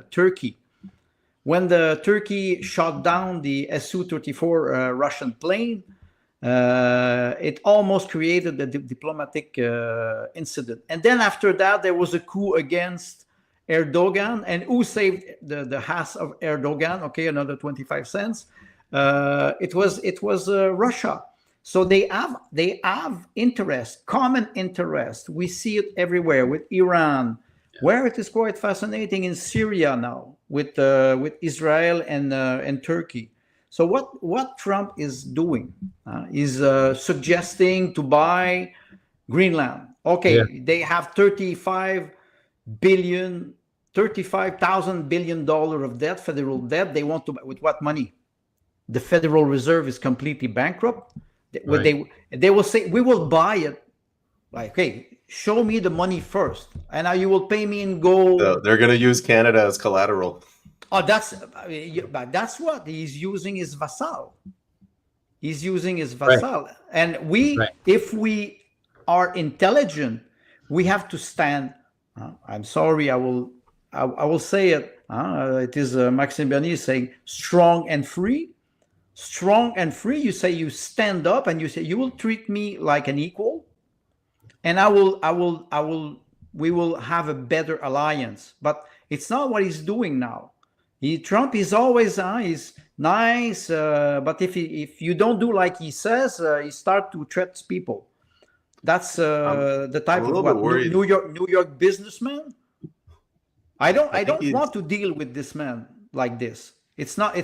Turkey. When the Turkey shot down the Su-34 Russian plane, it almost created a diplomatic incident. And then after that, there was a coup against Erdogan. And who saved the ass of Erdogan? Okay, another 25 cents. It was Russia. So they have interest, common interest. We see it everywhere with Iran, where it is quite fascinating in Syria now with Israel and Turkey. So what Trump is doing is suggesting to buy Greenland. Okay, they have $35,000 billion of debt, federal debt. They want to buy with what money? The Federal Reserve is completely bankrupt. Right. They will say, we will buy it. Like, okay, show me the money first, and you will pay me in gold. So they're going to use Canada as collateral. Oh, that's what he's using his vassal. He's using his vassal, right. And if we are intelligent, we have to stand. I'm sorry, I will say it. It is Maxime Bernier saying strong and free. Strong and free, you say you stand up and you say you will treat me like an equal, and we will have a better alliance. But it's not what he's doing now. Trump is always he's nice, but if you don't do like he says, he start to threat people. That's the type of what New York businessman. I don't want to deal with this man like this. It's not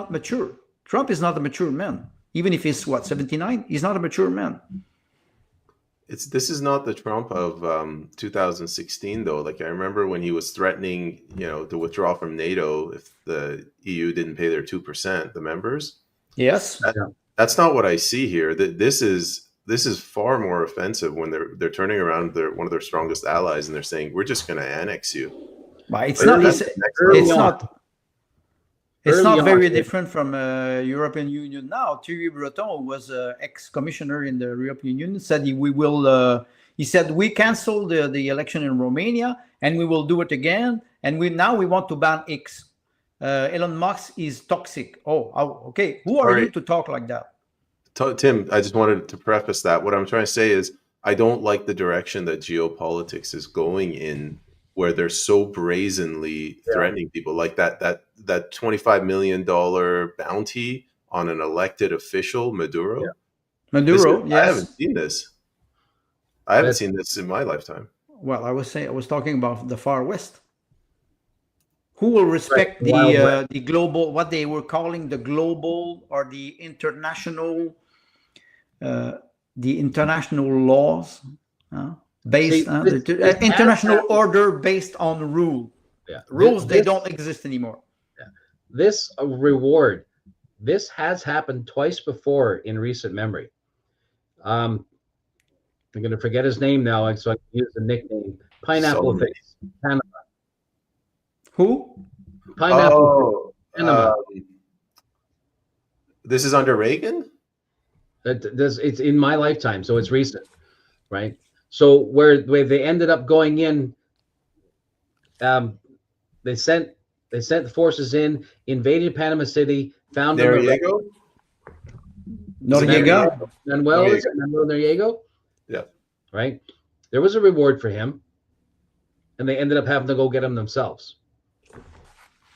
mature. Trump is not a mature man. Even if he's 79, he's not a mature man. This is not the Trump of 2016 though. Like I remember when he was threatening, to withdraw from NATO if the EU didn't pay their 2%, the members. Yes, that's not what I see here. This is far more offensive when they're turning around one of their strongest allies and they're saying we're just going to annex you. But it's not very different from European Union now. Thierry Breton was ex-commissioner in the European Union. Said he said we canceled the election in Romania and we will do it again. And we want to ban X. Elon Musk is toxic. Oh, okay. Who are you to talk like that? Tim, I just wanted to preface that. What I'm trying to say is I don't like the direction that geopolitics is going in, where they're so brazenly threatening people, like that $25 million bounty on an elected official, Maduro. Yeah. Maduro, yes. I haven't seen this. I haven't seen this in my lifetime. Well, I was talking about the Far West. Who will respect the global, what they were calling the global or the international laws? Based on international order based on rule. Yeah. Rules, they don't exist anymore. Yeah. This reward, this has happened twice before in recent memory. I'm going to forget his name now, so I can use the nickname Pineapple Face. Panama. Who? Pineapple Face. Panama. This is under Reagan? It's in my lifetime, so it's recent, right? So where they ended up going in, they sent the forces in, invaded Panama City, found Noriega. Manuel Noriega. Yeah. Right. There was a reward for him, and they ended up having to go get him themselves.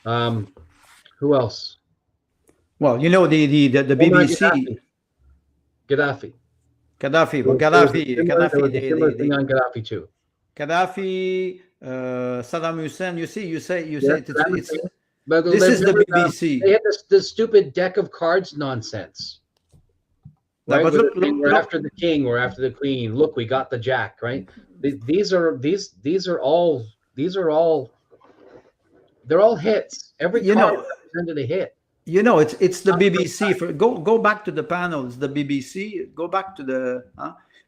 Who else? Well, the BBC. Gaddafi. Gaddafi too. Gaddafi, Saddam Hussein. You say it's this is the BBC. They had the stupid deck of cards nonsense. Right? No, but look, we're after the king, we're after the queen. Look, we got the jack. Right? These are all they're all hits. Every card represented a hit. It's the BBC. Go back to the panel. It's the BBC. Go back to the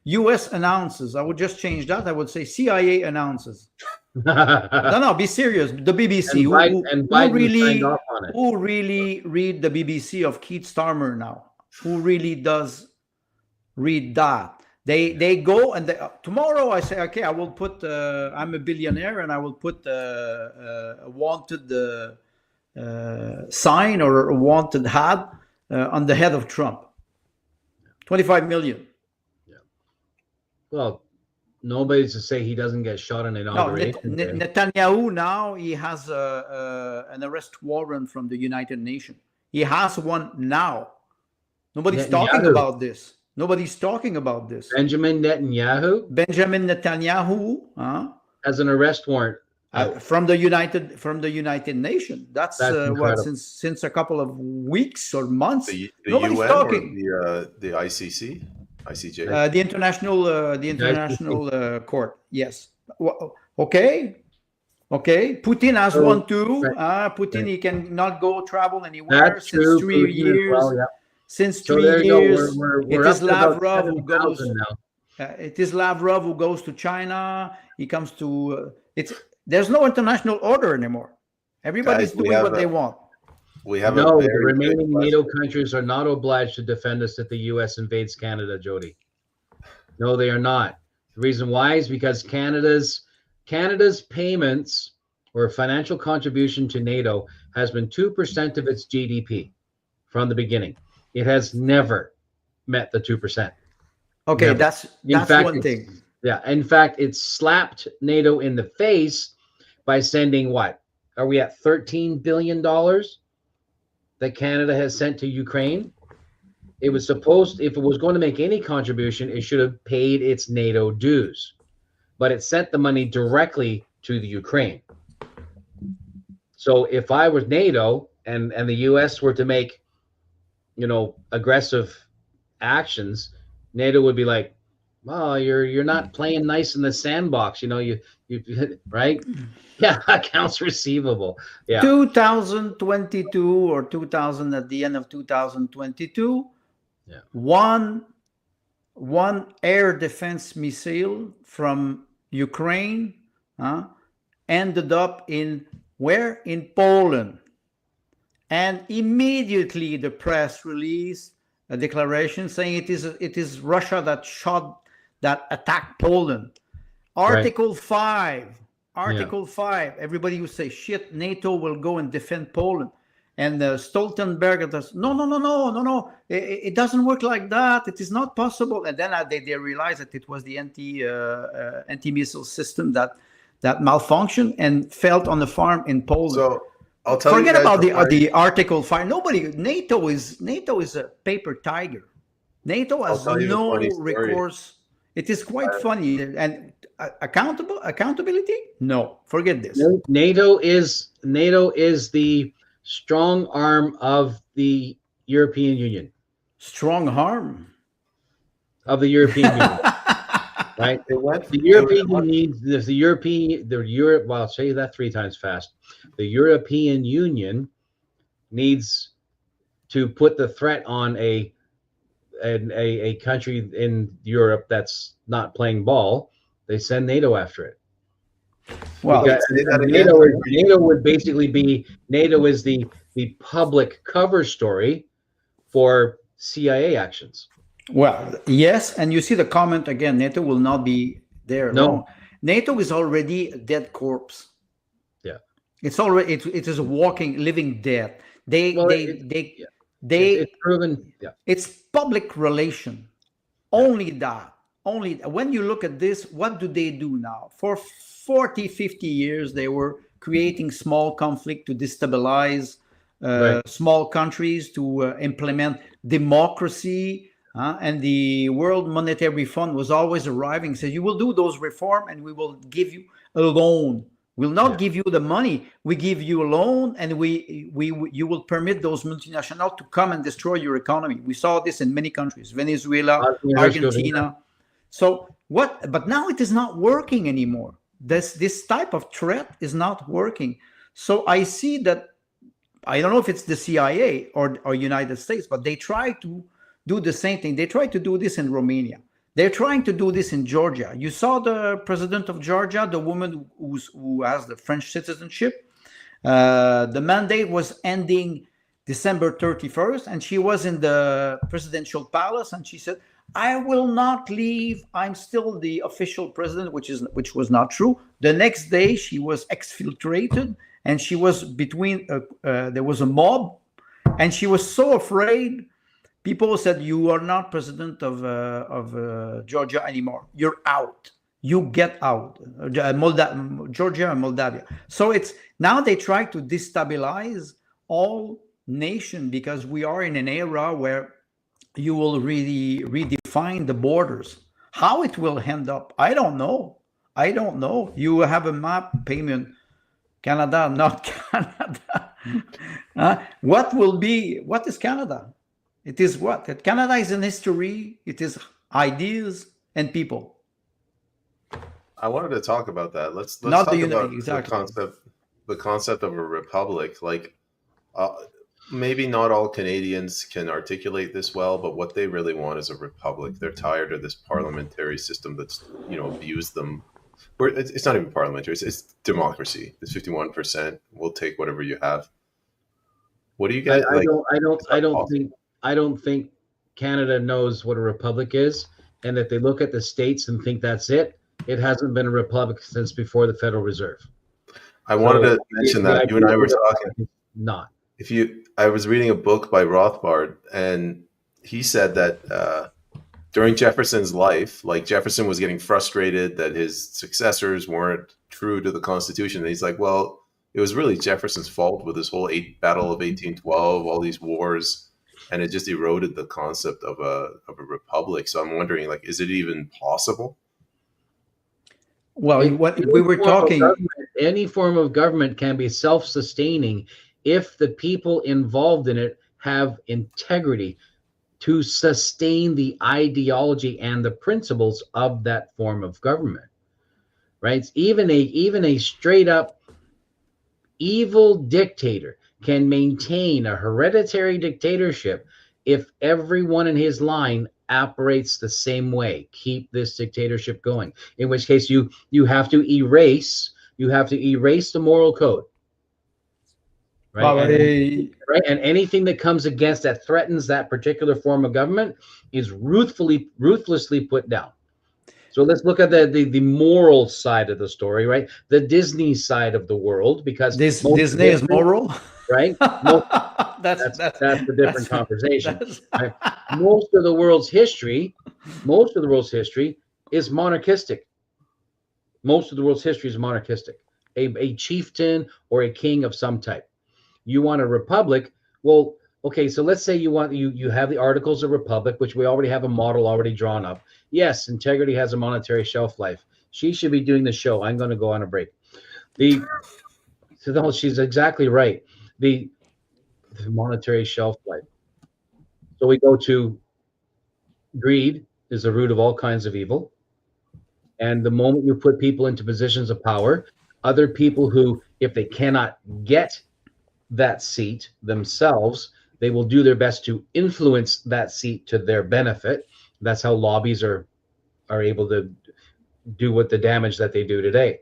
U.S. announces. I would just change that. I would say CIA announces. No, be serious. The BBC. Who really read the BBC of Keith Starmer now? Who really does read that? They go and tomorrow I say, okay, I will put. I'm a billionaire and I will put a wanted. Sign or a wanted hat on the head of Trump. 25 million. Yeah. Well, nobody's to say he doesn't get shot in inauguration. No, Netanyahu now he has an arrest warrant from the United Nations. He has one now. Nobody's talking about this. Benjamin Netanyahu has an arrest warrant. From the United Nations. That's what since a couple of weeks or months. The Nobody's UN talking. Or the ICC, ICJ, the international court. Yes. Okay. Putin has one too. Putin he cannot go travel anywhere. That's since 3 years. Well, yeah. Since 3 years, it is Lavrov who goes. It is Lavrov who goes to China. He comes to There's no international order anymore. Everybody's doing what they want. The remaining NATO countries are not obliged to defend us if the U.S. invades Canada, Jody. No, they are not. The reason why is because Canada's payments or financial contribution to NATO has been 2% of its GDP from the beginning. It has never met the 2%. Okay, never. That's one thing. Yeah, in fact, it slapped NATO in the face by sending what? Are we at $13 billion that Canada has sent to Ukraine? It was supposed, if it was going to make any contribution, it should have paid its NATO dues, but it sent the money directly to the Ukraine. So if I was NATO and the US were to make, aggressive actions, NATO would be like, well, you're not playing nice in the sandbox, you right? Yeah, accounts receivable. Yeah. 2022 or 2000 at the end of 2022. Yeah. One air defense missile from Ukraine ended up in where? In Poland. And immediately the press released a declaration saying it is Russia that attacked Poland. Article 5. Article 5. Everybody would say, shit, NATO will go and defend Poland. And Stoltenberg does, no. It doesn't work like that. It is not possible. And then they realized that it was the anti-missile system that malfunctioned and failed on the farm in Poland. So I'll tell Forget you guys about the Article 5. NATO is a paper tiger. NATO has no recourse. It is quite funny. And accountability? No, forget this. NATO is the strong arm of the European Union. Strong arm of the European Union, right? The European needs Well, I'll say that 3 times fast. The European Union needs to put the threat on a country in Europe that's not playing ball. They send NATO after it. Well, NATO would basically be, NATO is the public cover story for CIA actions. Well, yes, and you see the comment again, NATO will not be there. No. NATO is already a dead corpse. Yeah. It's already it is a walking, living dead. It's proven. Yeah. It's public relation. Only that. Only when you look at this, what do they do now? For 40, 50 years, they were creating small conflict to destabilize small countries, to implement democracy. And the World Monetary Fund was always arriving, said, you will do those reform and we will give you a loan. We'll not give you the money. We give you a loan and you will permit those multinationals to come and destroy your economy. We saw this in many countries, Venezuela, Argentina. So what? But now it is not working anymore. This type of threat is not working. So I see that, I don't know if it's the CIA or United States, but they try to do the same thing. They try to do this in Romania. They're trying to do this in Georgia. You saw the president of Georgia, the woman who has the French citizenship. The mandate was ending December 31st, and she was in the presidential palace, and she said, I will not leave. I'm still the official president, which was not true. The next day, she was exfiltrated, and she was there was a mob, and she was so afraid. People said, you are not president of Georgia anymore. You're out. You get out. Georgia and Moldavia. So now they try to destabilize all nations because we are in an era where you will really redefine the borders. How it will end up, I don't know. You have a map, Peyman. Canada, not Canada. What is Canada? It is what? Canada is an history. It is ideas and people. I wanted to talk about that. Let's not talk the about exactly. the concept of a republic. Like, maybe not all Canadians can articulate this well, but what they really want is a republic. They're tired of this parliamentary system that's abused them. It's not even parliamentary. It's democracy. It's 51%. We'll take whatever you have. What do you guys? I don't think Canada knows what a republic is, and that they look at the states and think that's it. It hasn't been a republic since before the Federal Reserve. I wanted to mention that you and I were talking. Not. I was reading a book by Rothbard, and he said that during Jefferson's life, like Jefferson was getting frustrated that his successors weren't true to the Constitution. And he's like, well, it was really Jefferson's fault with this whole Battle of 1812, all these wars, and it just eroded the concept of a republic. So I'm wondering, like, is it even possible? Well, what we were talking, any form of government can be self-sustaining if the people involved in it have integrity to sustain the ideology and the principles of that form of government, right? Even a straight up evil dictator can maintain a hereditary dictatorship if everyone in his line operates the same way. Keep this dictatorship going, in which case you have to erase the moral code, right? And anything that comes against that threatens that particular form of government is ruthlessly put down. So let's look at the moral side of the story, right? The Disney side of the world, because Disney is moral, right? That's a different conversation. Right? Most of the world's history is monarchistic. Most of the world's history is monarchistic. A chieftain or a king of some type. You want a republic? Well, okay, so let's say you have the Articles of Republic, which we already have a model already drawn up. Yes, integrity has a monetary shelf life. She should be doing the show. I'm going to go on a break. No, she's exactly right. The monetary shelf life. So we go to greed is the root of all kinds of evil. And the moment you put people into positions of power, other people who, if they cannot get that seat themselves, they will do their best to influence that seat to their benefit. That's how lobbies are able to do what the damage that they do today.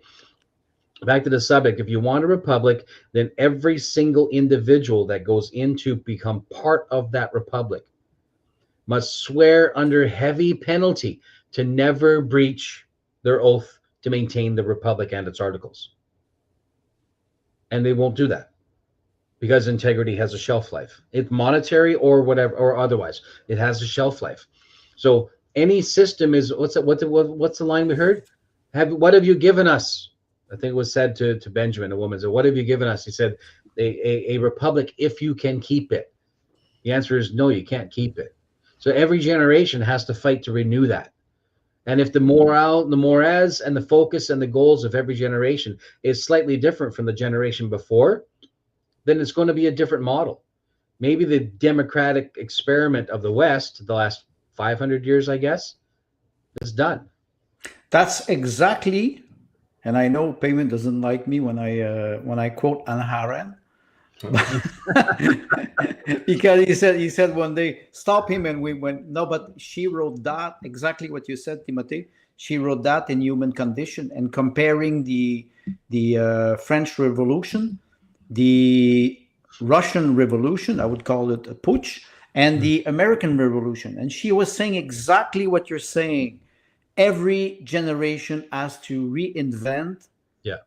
Back to the subject, if you want a republic, then every single individual that goes in to become part of that republic must swear under heavy penalty to never breach their oath to maintain the republic and its articles. And they won't do that, because integrity has a shelf life. It's monetary or whatever, or otherwise, it has a shelf life. So any system is, what's the line we heard? What have you given us? I think it was said to Benjamin, a woman said, what have you given us? He said, a republic if you can keep it. The answer is no, you can't keep it. So every generation has to fight to renew that. And if the morale, the mores, and the focus and the goals of every generation is slightly different from the generation before, then it's going to be a different model. Maybe the democratic experiment of the West, the last 500 years, I guess, is done. That's exactly, and I know Peyman doesn't like me when I quote Anna Arendt, because he said one day, stop him, and we went, no, but she wrote that, exactly what you said, Timothy. She wrote that in Human Condition, and comparing the French Revolution, the Russian Revolution, I would call it a putsch, and the American Revolution. And she was saying exactly what you're saying. Every generation has to reinvent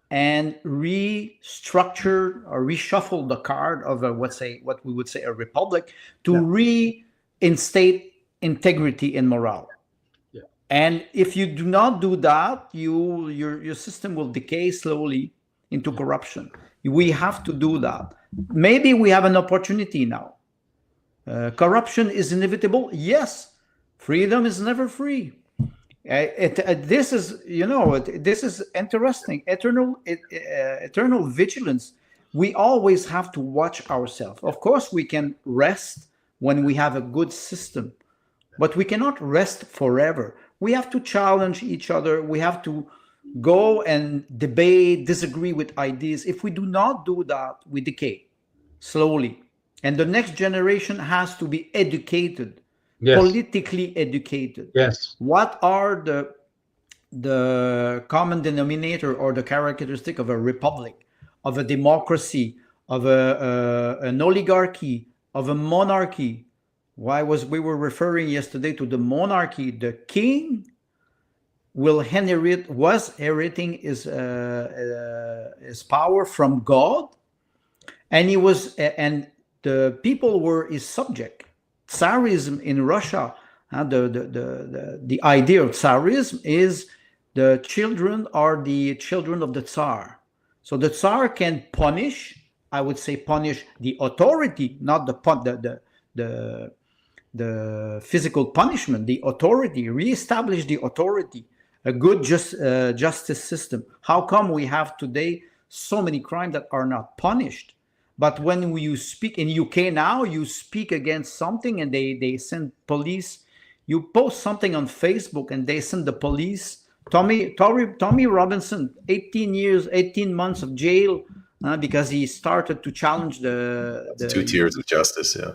and restructure or reshuffle the card of what we would say a republic to reinstate integrity and morale. Yeah. And if you do not do that, your system will decay slowly into corruption. We have to do that. Maybe we have an opportunity now. Corruption is inevitable. Yes. Freedom is never free. This is interesting. Eternal vigilance. We always have to watch ourselves. Of course, we can rest when we have a good system, but we cannot rest forever. We have to challenge each other. We have to go and debate, disagree with ideas. If we do not do that, we decay slowly. And the next generation has to be educated. Yes. Politically educated. Yes. What are the common denominator or the characteristic of a republic, of a democracy, of an oligarchy, of a monarchy? We were referring yesterday to the monarchy. The king was inheriting his power from God, and the people were his subject. Tsarism in Russia, the idea of Tsarism is the children are the children of the Tsar. So the Tsar can punish, I would say, punish the authority, not the physical punishment, the authority, reestablish the authority, a good justice system. How come we have today so many crimes that are not punished? But when you speak in UK now, you speak against something and they send police. You post something on Facebook and they send the police. Tommy Robinson, 18 months of jail because he started to challenge the 2 tiers of justice. Yeah.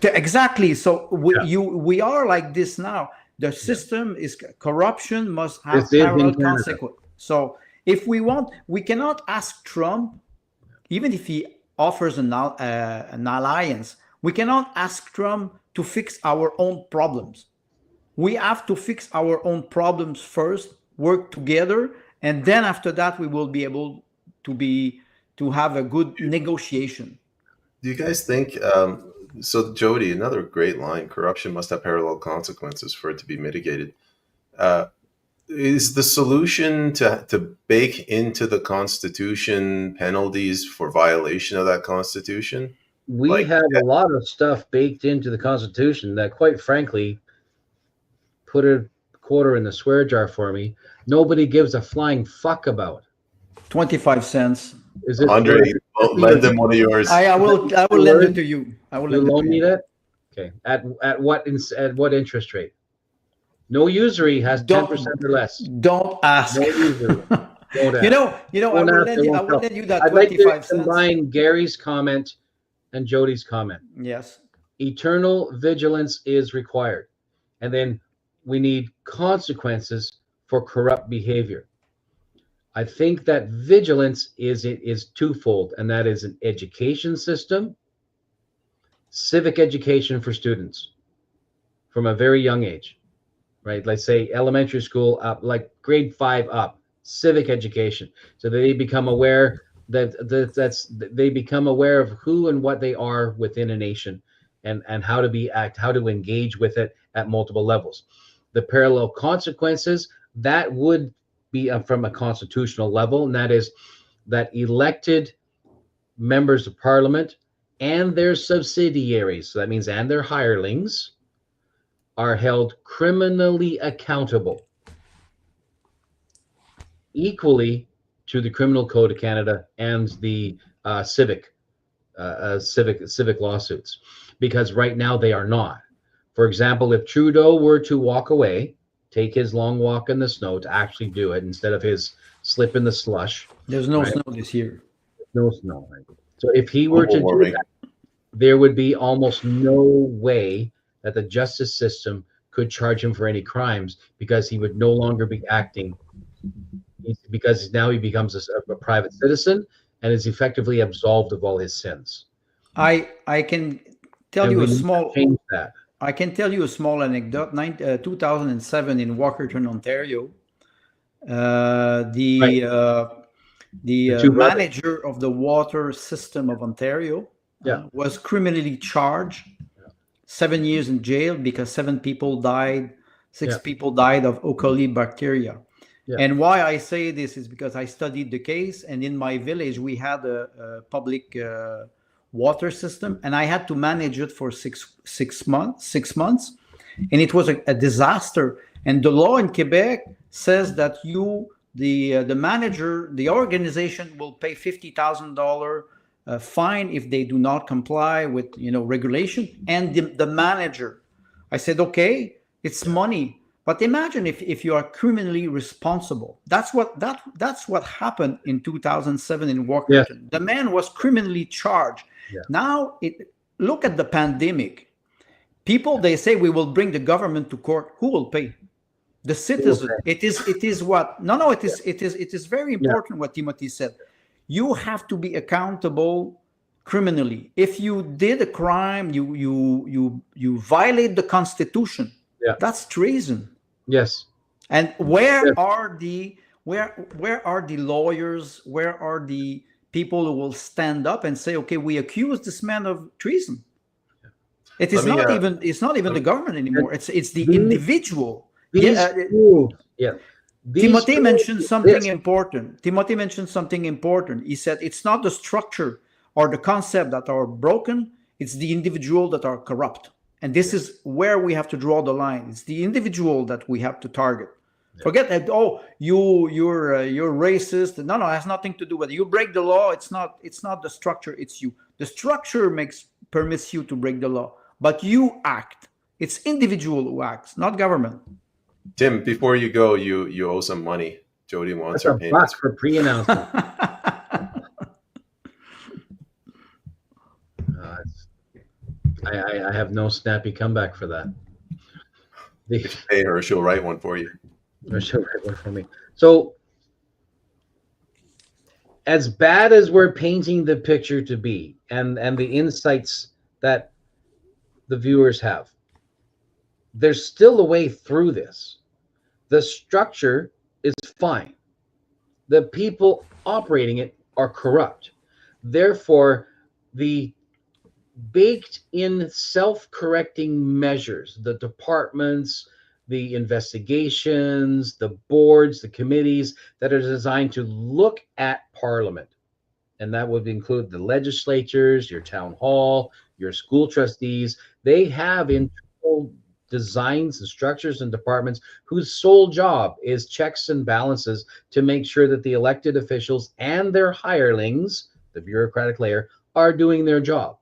Exactly. So we are like this now. The system is corruption must have parallel consequence. So if we cannot ask Trump, even if he offers an alliance, we cannot ask Trump to fix our own problems. We have to fix our own problems first, work together, and then after that we will be able to have a good negotiation. Do you guys think? So, Jody, another great line: "Corruption must have parallel consequences for it to be mitigated." Is the solution to bake into the Constitution penalties for violation of that Constitution? We have a lot of stuff baked into the Constitution that, quite frankly, put a quarter in the swear jar for me, nobody gives a flying fuck about. 25 cents. Is it Andre, lend them one of yours. I will lend it to you. I will loan me that? Okay. At what interest rate? No usury has 10% or less. Don't ask. No usury. Don't ask. I will lend you that I'd 25 like to cents. combine Gary's comment and Jody's comment. Yes. Eternal vigilance is required. And then we need consequences for corrupt behavior. I think that vigilance is twofold, and that is an education system, civic education for students from a very young age, right? Let's say elementary school up, like grade 5 up, civic education, so that they become aware they become aware of who and what they are within a nation, and how to engage with it at multiple levels. The parallel consequences, that would be from a constitutional level, and that is that elected members of parliament and their subsidiaries, so that means and their hirelings, are held criminally accountable equally to the Criminal Code of Canada and the civic lawsuits, because right now they are not. For example, if Trudeau were to walk away, take his long walk in the snow to actually do it instead of his slip in the slush. There's no snow this year. No snow. Right? So if he were to do that, there would be almost no way that the justice system could charge him for any crimes, because he would no longer be acting, because now he becomes a private citizen and is effectively absolved of all his sins. I can tell you a small change that. I can tell you a small anecdote. 2007 in Walkerton, Ontario, the manager of the water system of Ontario was criminally charged, 7 years in jail because 7 people died, 6 people died of E. coli bacteria. And why I say this is because I studied the case, and in my village we had a public water system, and I had to manage it for six months, and it was a disaster. And the law in Quebec says that the manager, the organization will pay $50,000 fine if they do not comply with regulation, and the manager. I said, okay, it's money, but imagine if you are criminally responsible. That's what happened in 2007 in Walkerton. The man was criminally charged. Now look at the pandemic. People, they say we will bring the government to court. Who will pay? The citizen. It is what? No. It is very important what Timothy said. You have to be accountable criminally. If you did a crime, you violate the Constitution. That's treason. Yes. And where are the lawyers? Where are the people who will stand up and say, okay, we accuse this man of treason? It is not even the government anymore. It's the individual. Timothy mentioned something important. Timothy mentioned something important. He said it's not the structure or the concept that are broken, it's the individual that are corrupt. And this is where we have to draw the line. It's the individual that we have to target. Forget that. Oh, you're racist. No, it has nothing to do with it. You break the law. It's not the structure. It's you. The structure permits you to break the law, but you act. It's individual who acts, not government. Tim, before you go, you owe some money. Jody wants her payments for pre-announcement. I have no snappy comeback for that. If you pay her, she'll write one for you. Or she'll write one for me. So, as bad as we're painting the picture to be, and the insights that the viewers have, there's still a way through this. The structure is fine. The people operating it are corrupt. Therefore, the baked-in self-correcting measures, the departments, the investigations, the boards, the committees that are designed to look at Parliament, and that would include the legislatures, your town hall, your school trustees. They have internal designs and structures and departments whose sole job is checks and balances to make sure that the elected officials and their hirelings, the bureaucratic layer, are doing their job.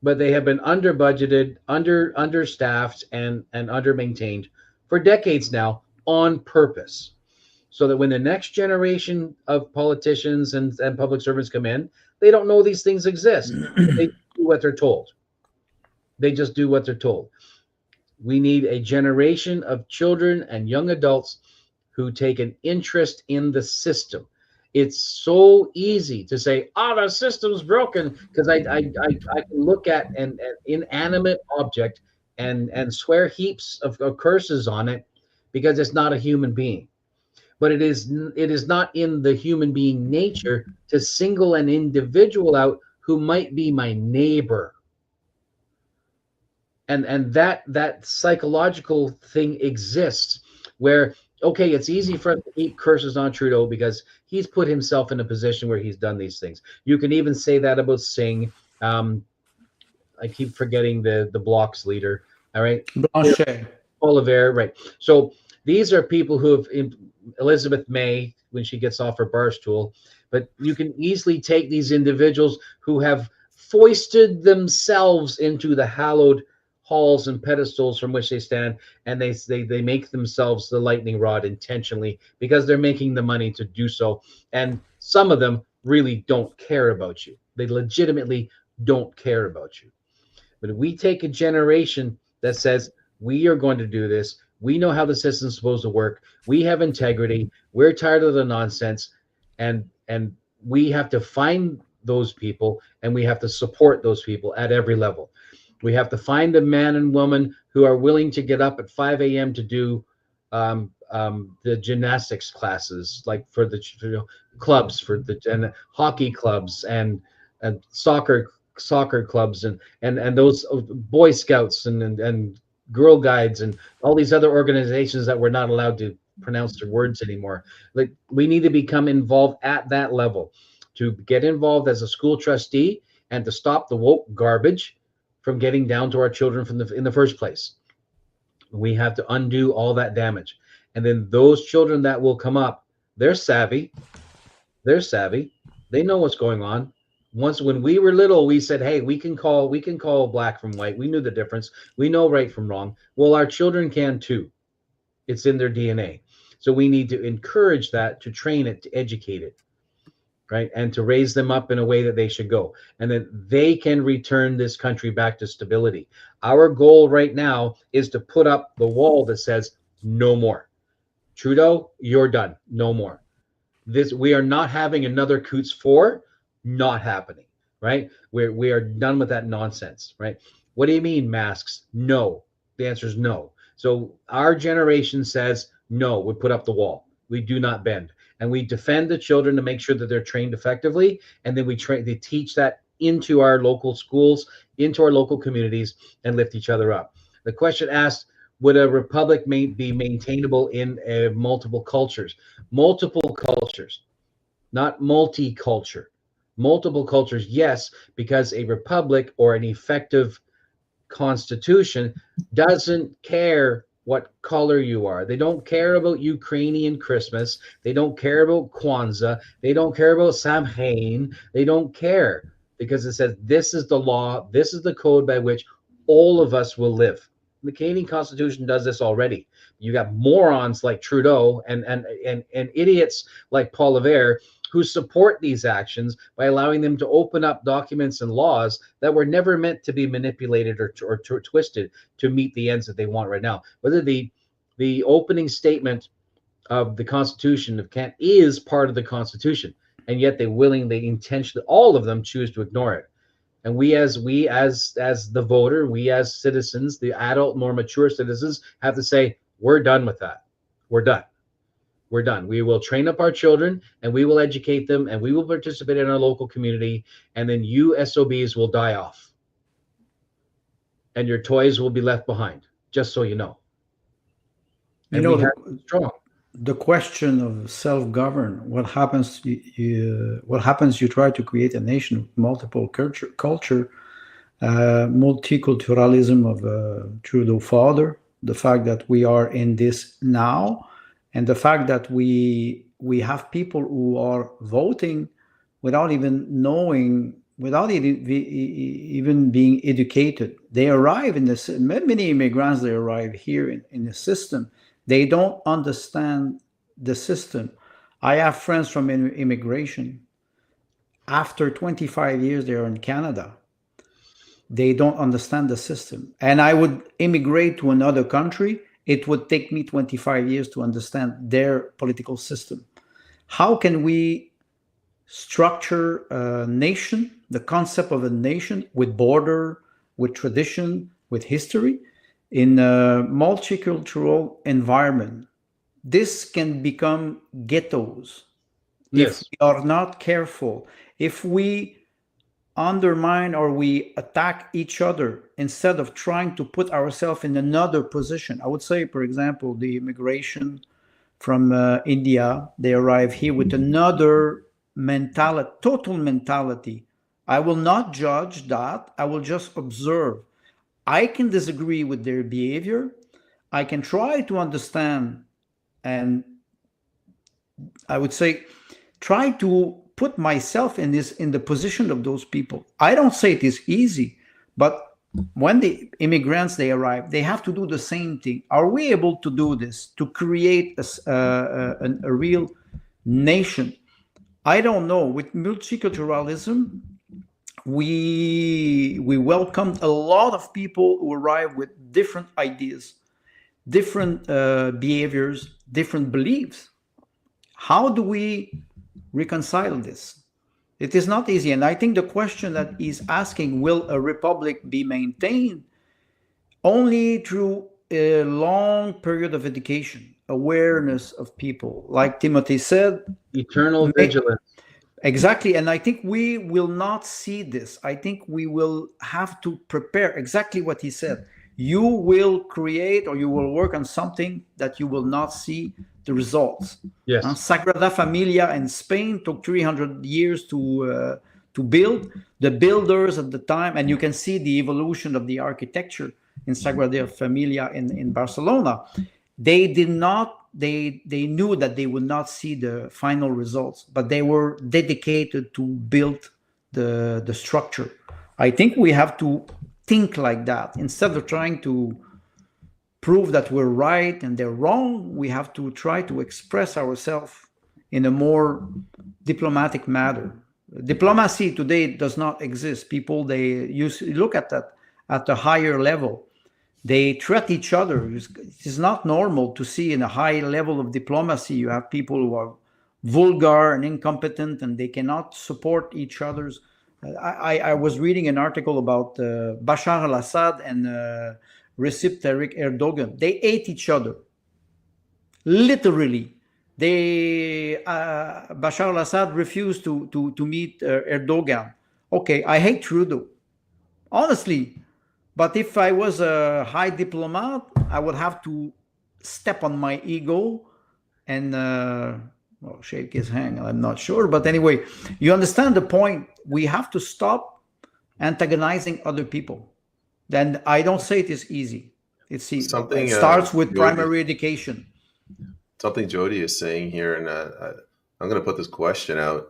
But they have been under budgeted, understaffed, and under maintained for decades now on purpose, so that when the next generation of politicians and public servants come in, they don't know these things exist. They do what they're told. They just do what they're told. We need a generation of children and young adults who take an interest in the system. It's so easy to say, the system's broken, because I can look at an inanimate object and swear heaps of curses on it because it's not a human being. But it is not in the human being nature to single an individual out who might be my neighbor. And that psychological thing exists where, okay, it's easy for us to heap curses on Trudeau because he's put himself in a position where he's done these things. You can even say that about Singh. I keep forgetting the Bloc's leader. All right. Oliver, right. So these are people who have, Elizabeth May, when she gets off her bar stool, but you can easily take these individuals who have foisted themselves into the hallowed halls and pedestals from which they stand, and they make themselves the lightning rod intentionally because they're making the money to do so. And some of them really don't care about you. They legitimately don't care about you. But if we take a generation that says, we are going to do this, we know how the system's supposed to work, we have integrity, we're tired of the nonsense, and we have to find those people, and we have to support those people at every level. We have to find a man and woman who are willing to get up at 5 a.m. to do the gymnastics classes, like for the clubs, and hockey clubs, and soccer clubs, and those Boy Scouts and Girl Guides and all these other organizations that we're not allowed to pronounce their words anymore. Like, we need to become involved at that level, to get involved as a school trustee and to stop the woke garbage from getting down to our children in the first place. We have to undo all that damage. And then those children that will come up, they're savvy. They know what's going on. Once, when we were little, we said, hey, we can call black from white. We knew the difference. We know right from wrong. Well, our children can too. It's in their DNA. So we need to encourage that, to train it, to educate it, right? And to raise them up in a way that they should go. And then they can return this country back to stability. Our goal right now is to put up the wall that says, no more. Trudeau, you're done. No more. We are not having another Coots 4. Not happening, right? We are done with that nonsense, right? What do you mean masks? No. The answer is no. So our generation says, no, we put up the wall. We do not bend. And we defend the children to make sure that they're trained effectively. And then they teach that into our local schools, into our local communities, and lift each other up. The question asked, would a republic be maintainable in multiple cultures? Multiple cultures, not multiculture. Multiple cultures, yes, because a republic or an effective constitution doesn't care what color you are. They don't care about Ukrainian Christmas. They don't care about Kwanzaa. They don't care about Samhain. They don't care, because it says this is the law, this is the code by which all of us will live. The Canadian Constitution does this already. You got morons like Trudeau and idiots like Paul Revere who support these actions by allowing them to open up documents and laws that were never meant to be manipulated or twisted to meet the ends that they want right now. Whether the opening statement of the Constitution of Canada is part of the Constitution, and yet they intentionally, all of them choose to ignore it. And we as the voter, we as citizens, the adult, more mature citizens, have to say, we're done with that. We're done. We're done. We will train up our children, and we will educate them, and we will participate in our local community, and then you SOBs will die off. And your toys will be left behind, just so you know. And the question of self-govern, what happens you try to create a nation with multiple culture, multiculturalism of Trudeau father, the fact that we are in this now, and the fact that we have people who are voting without even knowing, without even being educated. They arrive in this, many immigrants, they arrive here in the system. They don't understand the system. I have friends from immigration. After 25 years, they're in Canada. They don't understand the system. And I would immigrate to another country. It would take me 25 years to understand their political system. How can we structure a nation, the concept of a nation with border, with tradition, with history, in a multicultural environment? This can become ghettos if we are not careful. If we undermine or we attack each other instead of trying to put ourselves in another position. I would say, for example, the immigration from India, they arrive here with another mentality, total mentality. I will not judge that. I will just observe. I can disagree with their behavior. I can try to understand, and I would say try to put myself in the position of those people. I don't say it is easy, but when the immigrants, they arrive, they have to do the same thing. Are we able to do this, to create a real nation? I don't know. With multiculturalism, we welcomed a lot of people who arrive with different ideas, different behaviors, different beliefs. How do we reconcile this? It is not easy. And I think the question that he's asking, will a republic be maintained? Only through a long period of education, awareness of people. Like Timothy said, eternal vigilance. Exactly. And I think we will not see this. I think we will have to prepare exactly what he said. You will create or you will work on something that you will not see the results. Yes. Sagrada Familia in Spain took 300 years to build. The builders at the time, and you can see the evolution of the architecture in Sagrada Familia in Barcelona. They did not. They knew that they would not see the final results, but they were dedicated to build the structure. I think we have to think like that. Instead of trying to prove that we're right and they're wrong, we have to try to express ourselves in a more diplomatic manner. Diplomacy today does not exist. People, they look at that at a higher level. They threat each other. It is not normal to see in a high level of diplomacy, you have people who are vulgar and incompetent and they cannot support each other's. I was reading an article about Bashar al-Assad and Recep Tayyip Erdogan. They ate each other. Literally. Bashar al-Assad refused to meet Erdogan. Okay, I hate Trudeau. Honestly. But if I was a high diplomat, I would have to step on my ego and shake his hand. I'm not sure, but anyway, you understand the point. We have to stop antagonizing other people. Then I don't say it is easy. It starts with primary education. Something Jody is saying here, and I'm going to put this question out.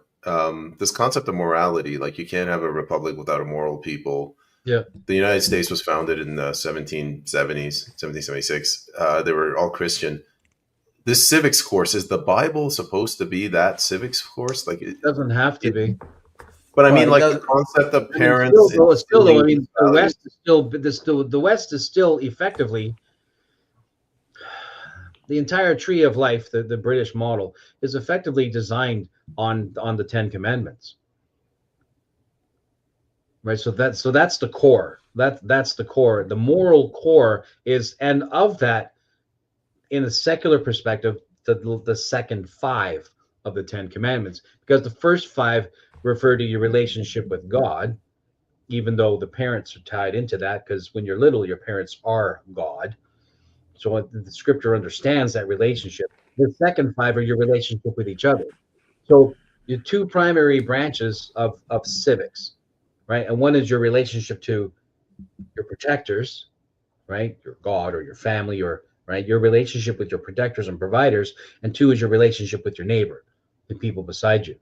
This concept of morality, like you can't have a republic without a moral people. Yeah. The United States was founded in the 1770s, 1776. They were all Christian. This civics course, is the Bible supposed to be that civics course? Like it doesn't have to be. But I mean, like the concept of parents. Still, I mean, the West is still effectively, the entire tree of life, the British model, is effectively designed on the Ten Commandments. Right, so that's the core. That's the core. The moral core is, and of that, in a secular perspective, the second 5 of the Ten Commandments, because the first 5 refer to your relationship with God, even though the parents are tied into that, because when you're little, your parents are God. So the scripture understands that relationship. The second 5 are your relationship with each other. So your 2 primary branches of civics, right? And one is your relationship to your protectors, right? Your God or your family, or right, your relationship with your protectors and providers. And 2 is your relationship with your neighbor, the people beside you.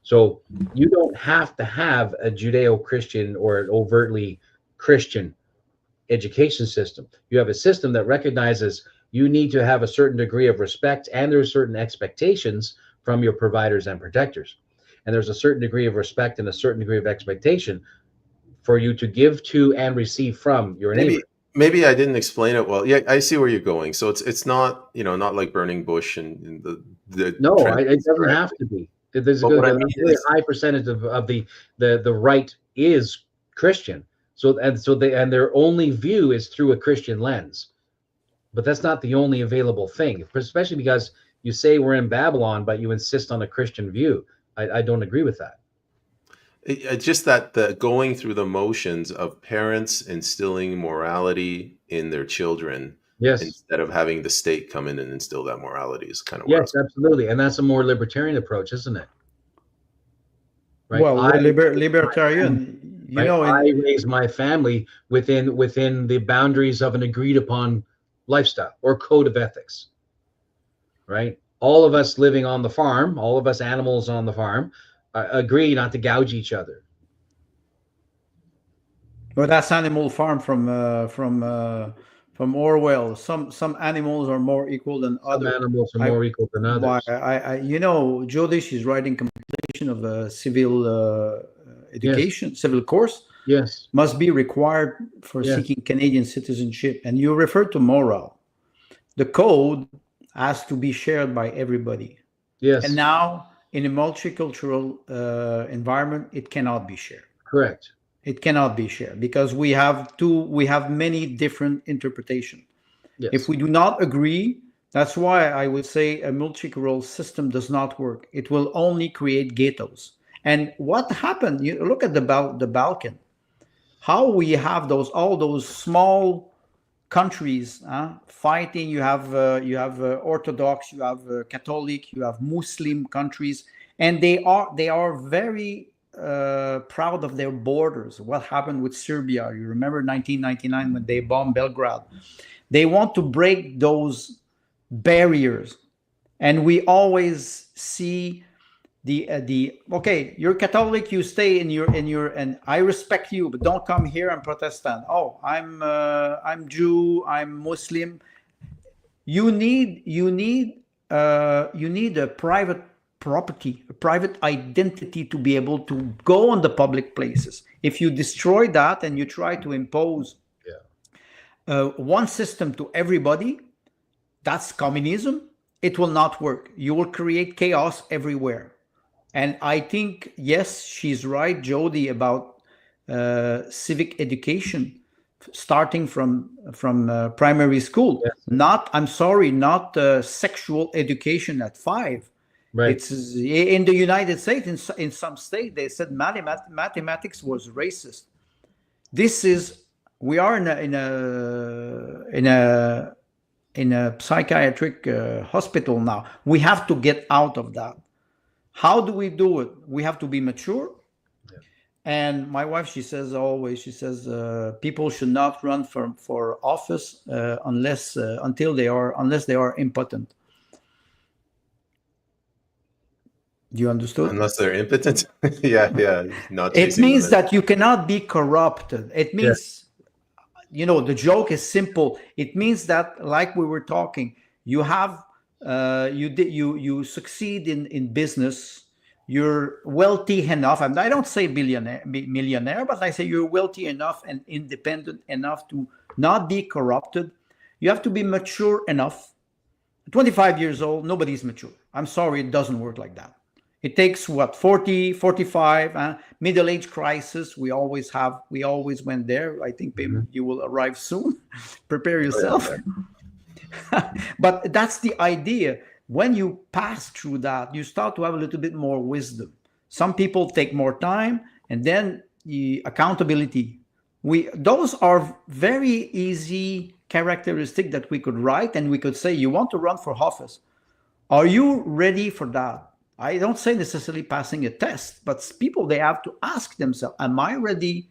So you don't have to have a Judeo-Christian or an overtly Christian education system. You have a system that recognizes you need to have a certain degree of respect, and there are certain expectations from your providers and protectors. And there's a certain degree of respect and a certain degree of expectation for you to give to and receive from your neighbor. Maybe I didn't explain it well. Yeah, I see where you're going. So it's not, not like burning bush and the no, it doesn't have to be. There's a really high percentage of the right is Christian. So their only view is through a Christian lens. But that's not the only available thing, especially because you say we're in Babylon, but you insist on a Christian view. I don't agree with that. It's just that the going through the motions of parents instilling morality in their children, yes, instead of having the state come in and instill that morality, is kind of yes, absolutely, and that's a more libertarian approach, isn't it? Right. Well, libertarian, right? I raise my family within the boundaries of an agreed upon lifestyle or code of ethics. Right? All of us living on the farm, all of us animals on the farm, agree not to gouge each other. Well, that's Animal Farm from Orwell. Some animals are more equal than others. Some animals are more equal than others. Jody, she's writing completion of a civil education, civil course. Yes, must be required for seeking Canadian citizenship. And you referred to moral. The code has to be shared by everybody. Yes. And now, in a multicultural environment, it cannot be shared. Correct. It cannot be shared because we have many different interpretations. Yes. If we do not agree, that's why I would say a multicultural system does not work. It will only create ghettos. And what happened? You look at the Balkan, how we have all those small countries fighting. You have Orthodox, you have Catholic, you have Muslim countries, and they are very proud of their borders. What happened with Serbia? You remember 1999 when they bombed Belgrade. They want to break those barriers, and we always see okay, you're Catholic, you stay in your and I respect you, but don't come here and Protestant. Oh, I'm Jew, I'm Muslim. You need a private property, a private identity to be able to go on the public places. If you destroy that and you try to impose one system to everybody, that's communism. It will not work. You will create chaos everywhere. And I think, yes, she's right, Jody, about civic education, starting from primary school. Yes. Not sexual education at 5. Right. It's in the United States. In some state, they said mathematics was racist. This is we are in a psychiatric hospital now. We have to get out of that. How do we do it? We have to be mature. Yeah. And my wife, she says always, people should not run for office unless they are impotent. Do you understood? Unless they're impotent. yeah. Not. It means that you cannot be corrupted. It means, the joke is simple. It means that, like we were talking, you have you succeed in business. You're wealthy enough, and I don't say millionaire, but I say you're wealthy enough and independent enough to not be corrupted. You have to be mature enough. 25 years old, nobody's mature. I'm sorry, it doesn't work like that. It takes 40, 45, middle-age crisis. We always went there. I think Peyman, you will arrive soon. Prepare yourself. But that's the idea. When you pass through that, you start to have a little bit more wisdom. Some people take more time, and then the accountability. Those are very easy characteristics that we could write, and we could say, you want to run for office. Are you ready for that? I don't say necessarily passing a test, but people, they have to ask themselves, am I ready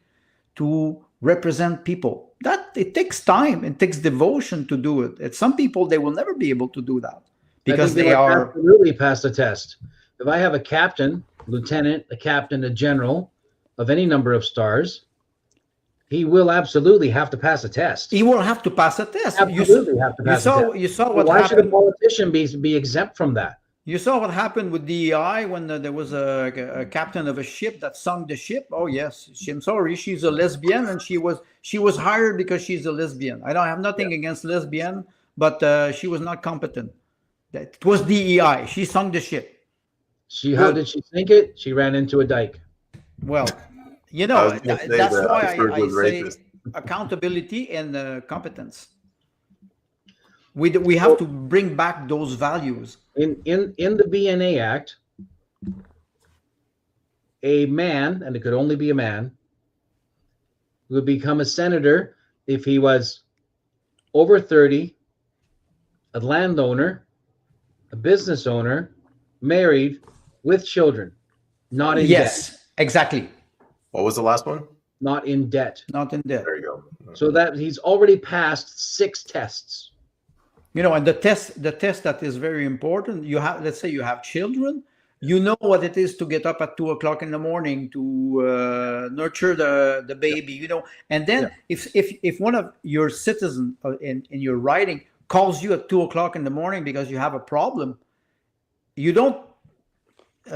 to represent people? That it takes time, it takes devotion to do it. And some people, they will never be able to do that because they are absolutely pass the test. If I have a captain, lieutenant, a captain, a general of any number of stars, he will absolutely have to pass a test. He will have to pass a test. Absolutely have to pass a test. You saw what Why happened. Should a politician be exempt from that? You saw what happened with DEI when there was a captain of a ship that sunk the ship. Oh yes, I'm sorry, she's a lesbian, and she was hired because she's a lesbian. I don't have nothing against lesbian, but she was not competent. It was DEI. She sunk the ship. How did she sink it? She ran into a dike. Well, that's why I say accountability and competence. We have to bring back those values. In the BNA Act, a man, and it could only be a man, would become a senator if he was over 30, a landowner, a business owner, married, with children, not in debt. Yes, exactly. What was the last one? Not in debt. Not in debt. There you go. So that he's already passed 6 tests. And the test that is very important. Let's say you have children. You know what it is to get up at 2:00 in the morning to nurture the baby. And then if one of your citizens in your writing calls you at 2:00 in the morning because you have a problem, you don't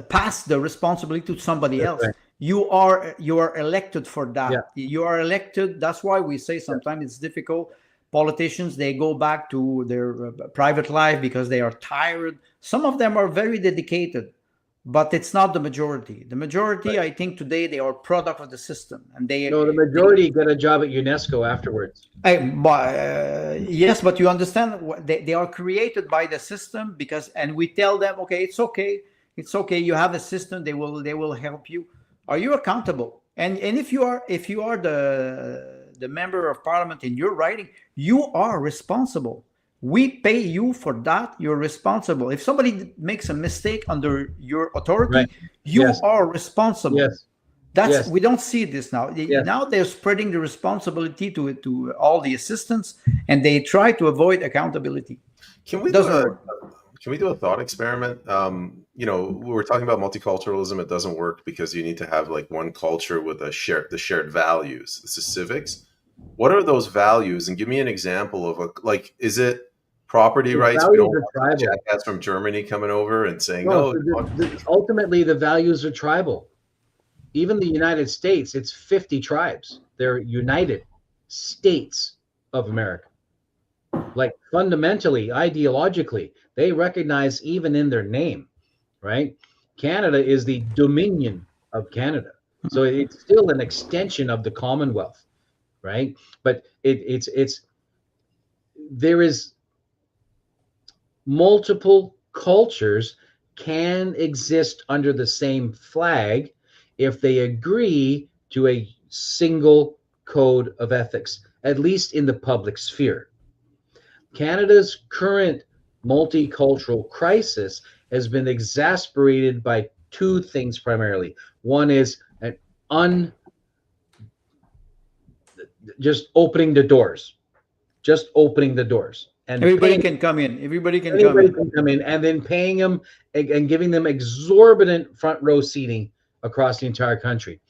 pass the responsibility to somebody else. Right. You are elected for that. Yeah. You are elected. That's why we say sometimes it's difficult. Politicians, they go back to their private life because they are tired. Some of them are very dedicated, but it's not the majority. The majority, right. I think today, they are product of the system, and the majority get a job at UNESCO afterwards. Yes, but you understand, they are created by the system and we tell them, okay, it's okay. You have a system. They will help you. Are you accountable? And if you are the member of parliament in your writing, you are responsible. We pay you for that. You're responsible. If somebody makes a mistake under your authority, right. You are responsible. Yes. We don't see this now. Now they're spreading the responsibility to all the assistants, and they try to avoid accountability. Can we do a thought experiment? We were talking about multiculturalism. It doesn't work because you need to have like one culture with the shared values, the civics. What are those values? And give me an example of is it property rights? We don't want jackets from Germany coming over and saying, ultimately, the values are tribal. Even the United States, it's 50 tribes. They're United States of America. Like fundamentally, ideologically, they recognize even in their name, right? Canada is the Dominion of Canada. So it's still an extension of the Commonwealth, right? But there is multiple cultures can exist under the same flag if they agree to a single code of ethics, at least in the public sphere. Canada's current multicultural crisis has been exacerbated by two things primarily. One is just opening the doors, and everybody can come in. Everybody can come in, and then paying them and giving them exorbitant front row seating across the entire country.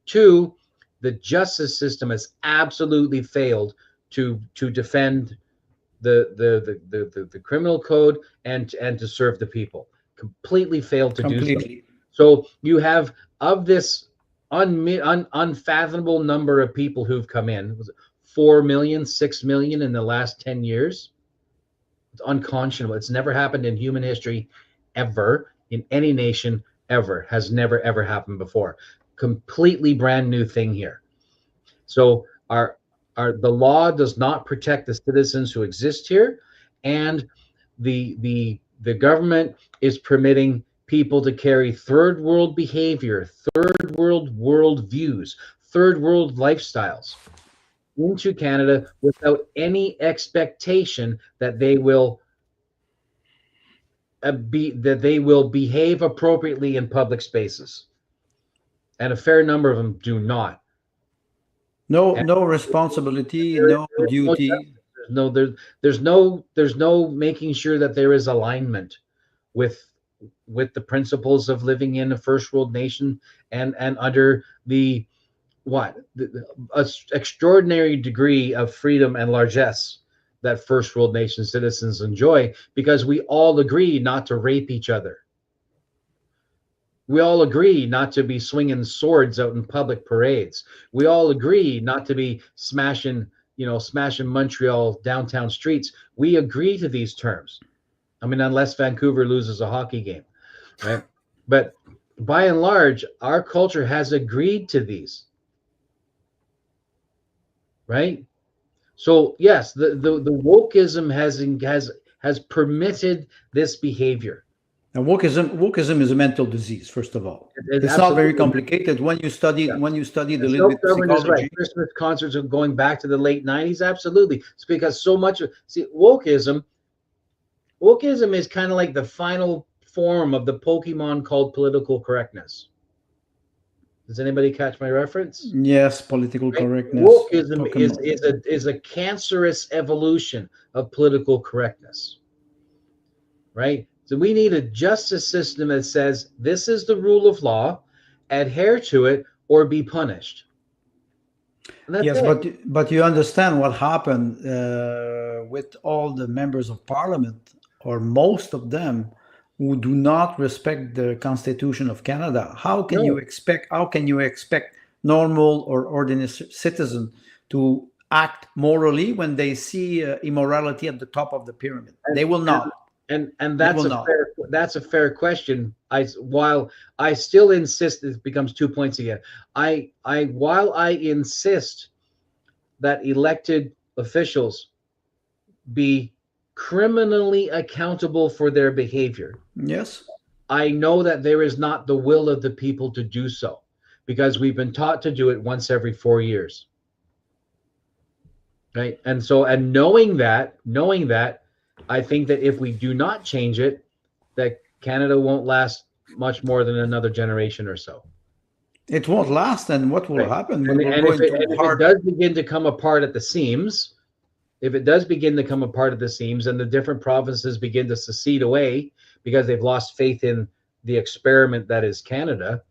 Two, the justice system has absolutely failed to defend the criminal code and to serve the people. Completely failed to do so. So you have, of this unfathomable number of people who've come in, 4 million, 6 million in the last 10 years. It's unconscionable. It's never happened in human history ever, in any nation ever. Has never ever happened before. Completely brand new thing here. So the law does not protect the citizens who exist here, and the government is permitting people to carry third world behavior, third world worldviews, third world lifestyles into Canada without any expectation that they will behave appropriately in public spaces, and a fair number of them do not. No responsibility, no duty. There's no making sure that there is alignment with the principles of living in a first world nation and under the extraordinary degree of freedom and largesse that first world nation citizens enjoy, because we all agree not to rape each other. We all agree not to be swinging swords out in public parades. We all agree not to be smashing Montreal downtown streets. We agree to these terms. I mean, unless Vancouver loses a hockey game, right? But by and large, our culture has agreed to these, right? So yes, the wokeism has permitted this behavior. And wokeism is a mental disease. First of all, it's not very complicated when you study the little bit psychology. Right. Christmas concerts are going back to the late 90s. Absolutely, it's because so much of wokeism is kind of like the final form of the Pokemon called political correctness. Does anybody catch my reference? Yes, political correctness. Wokeism is a cancerous evolution of political correctness, right? So we need a justice system that says this is the rule of law, adhere to it, or be punished. Yes, but you understand what happened with all the members of parliament, or most of them, who do not respect the Constitution of Canada. How can you expect normal or ordinary citizen to act morally when they see immorality at the top of the pyramid? They will not. And that's a fair question. While I still insist, it becomes 2 points again. While I insist that elected officials be criminally accountable for their behavior. Yes. I know that there is not the will of the people to do so, because we've been taught to do it once every 4 years. Right? And knowing that, I think that if we do not change it, that Canada won't last much more than another generation or so. It won't last, and what will happen? And if it does begin to come apart at the seams, and the different provinces begin to secede away because they've lost faith in the experiment that is Canada,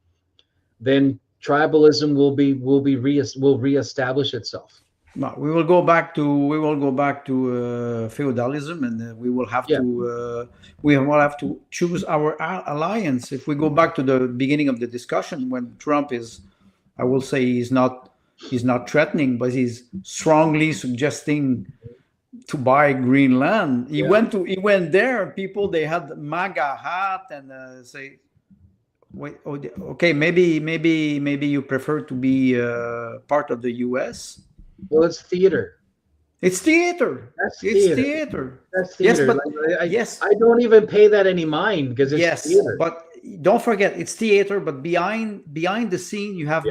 then tribalism will reestablish itself. No, we will go back to feudalism, and we will have to choose our alliance. If we go back to the beginning of the discussion, when Trump is, I will say, he's not threatening, but he's strongly suggesting to buy Greenland. He went there. People, they had MAGA hat and say, wait, okay, maybe you prefer to be part of the U.S. Well, it's theater. It's theater. That's theater. Yes, but I don't even pay that any mind, because it's theater. But don't forget, it's theater. But behind the scene, you have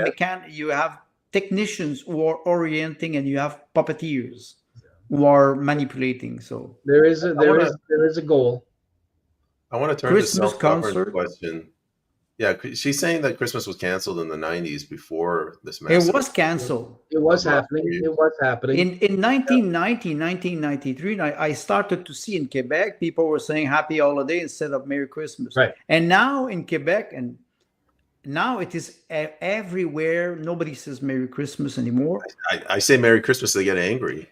technicians who are orienting, and you have puppeteers who are manipulating. So there is a goal. I want to turn Christmas to self-governed concert. question. Yeah, she's saying that Christmas was canceled in the 90s before this massacre. It was canceled. It was happening. It was happening. In 1990, 1993, I started to see in Quebec, people were saying Happy Holiday instead of Merry Christmas. Right. And now in Quebec, and now it is everywhere. Nobody says Merry Christmas anymore. I say Merry Christmas, they get angry.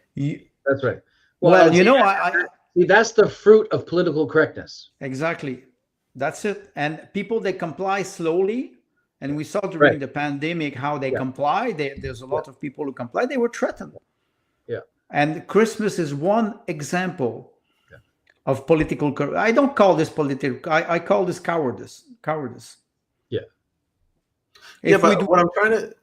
That's right. Well, you know, see, that's the fruit of political correctness. Exactly. That's it. And people, they comply slowly. And we saw during the pandemic how they comply. There's a lot of people who comply. They were threatened. Yeah. And Christmas is one example of political. I don't call this political. I call this cowardice. Yeah. But what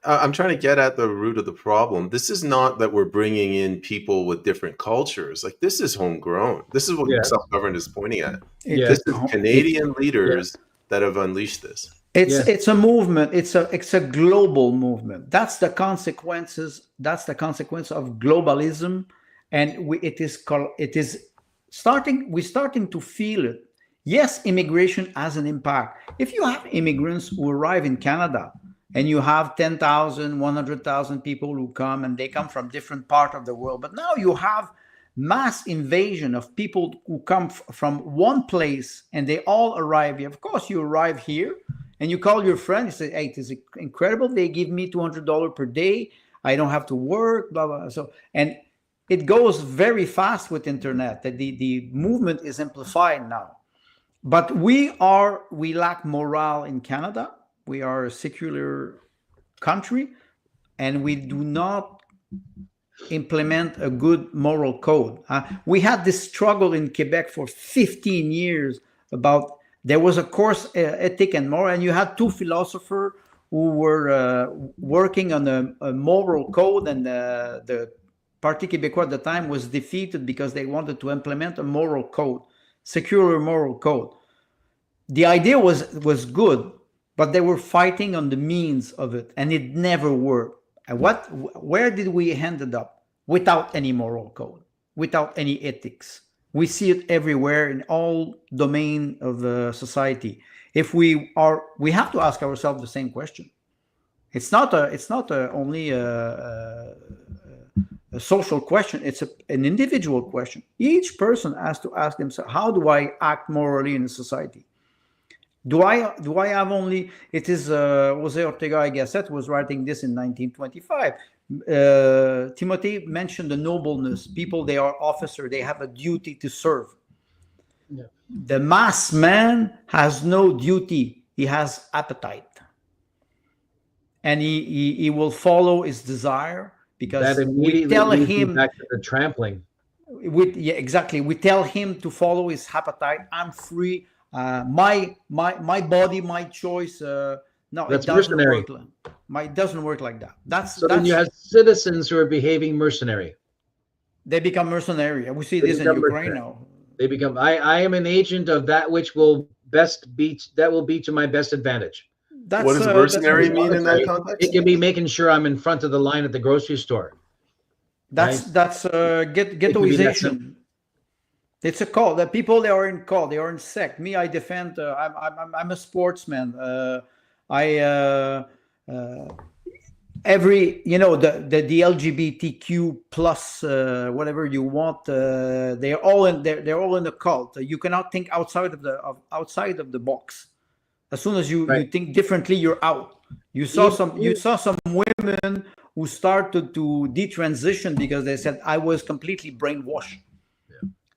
I'm trying to get at the root of the problem. This is not that we're bringing in people with different cultures. Like, this is homegrown. This is what self-governed is pointing at. This is Canadian leaders that have unleashed this. It's a movement. It's a global movement. That's the consequences. That's the consequence of globalism, and we're starting to feel it. Yes, immigration has an impact. If you have immigrants who arrive in Canada and you have 10,000, 100,000 people who come, and they come from different parts of the world, but now you have mass invasion of people who come from one place and they all arrive here. Of course, you arrive here and you call your friend, you say, hey, it is incredible. They give me $200 per day. I don't have to work, blah, blah. So, and it goes very fast with internet. That the movement is amplified now. But we lack morale in Canada. We are a secular country, and we do not implement a good moral code. We had this struggle in Quebec for 15 years about, there was a course, ethic and moral, and you had two philosophers who were working on a moral code, and the Parti Québécois at the time was defeated because they wanted to implement a moral code, secular moral code. The idea was good, but they were fighting on the means of it, and it never worked. And where did we end up? Without any moral code, without any ethics. We see it everywhere in all domain of society. If we have to ask ourselves the same question. It's not only a social question. It's an individual question. Each person has to ask themselves, how do I act morally in a society? Do I have only? It is Jose Ortega y Gasset was writing this in 1925. Timothy mentioned the nobleness. People, they are officers. They have a duty to serve. Yeah. The mass man has no duty. He has appetite, and he will follow his desire, because we tell him back to the trampling. Exactly. We tell him to follow his appetite. I'm free. My body, my choice. No, that's it doesn't mercenary. It doesn't work like that. Then you have citizens who are behaving mercenary. They become mercenary. We see this in Ukraine now. They become. I am an agent of that which will be to my best advantage. What does mercenary mean in that context? It can be making sure I'm in front of the line at the grocery store. That's ghettoization. It's a call. The people, they are in call. They are in sect. Me, I defend. I'm a sportsman. Every the LGBTQ plus whatever you want. They're all in a cult. You cannot think outside of the box. As soon as you think differently, you're out. You saw some women who started to detransition because they said, I was completely brainwashed.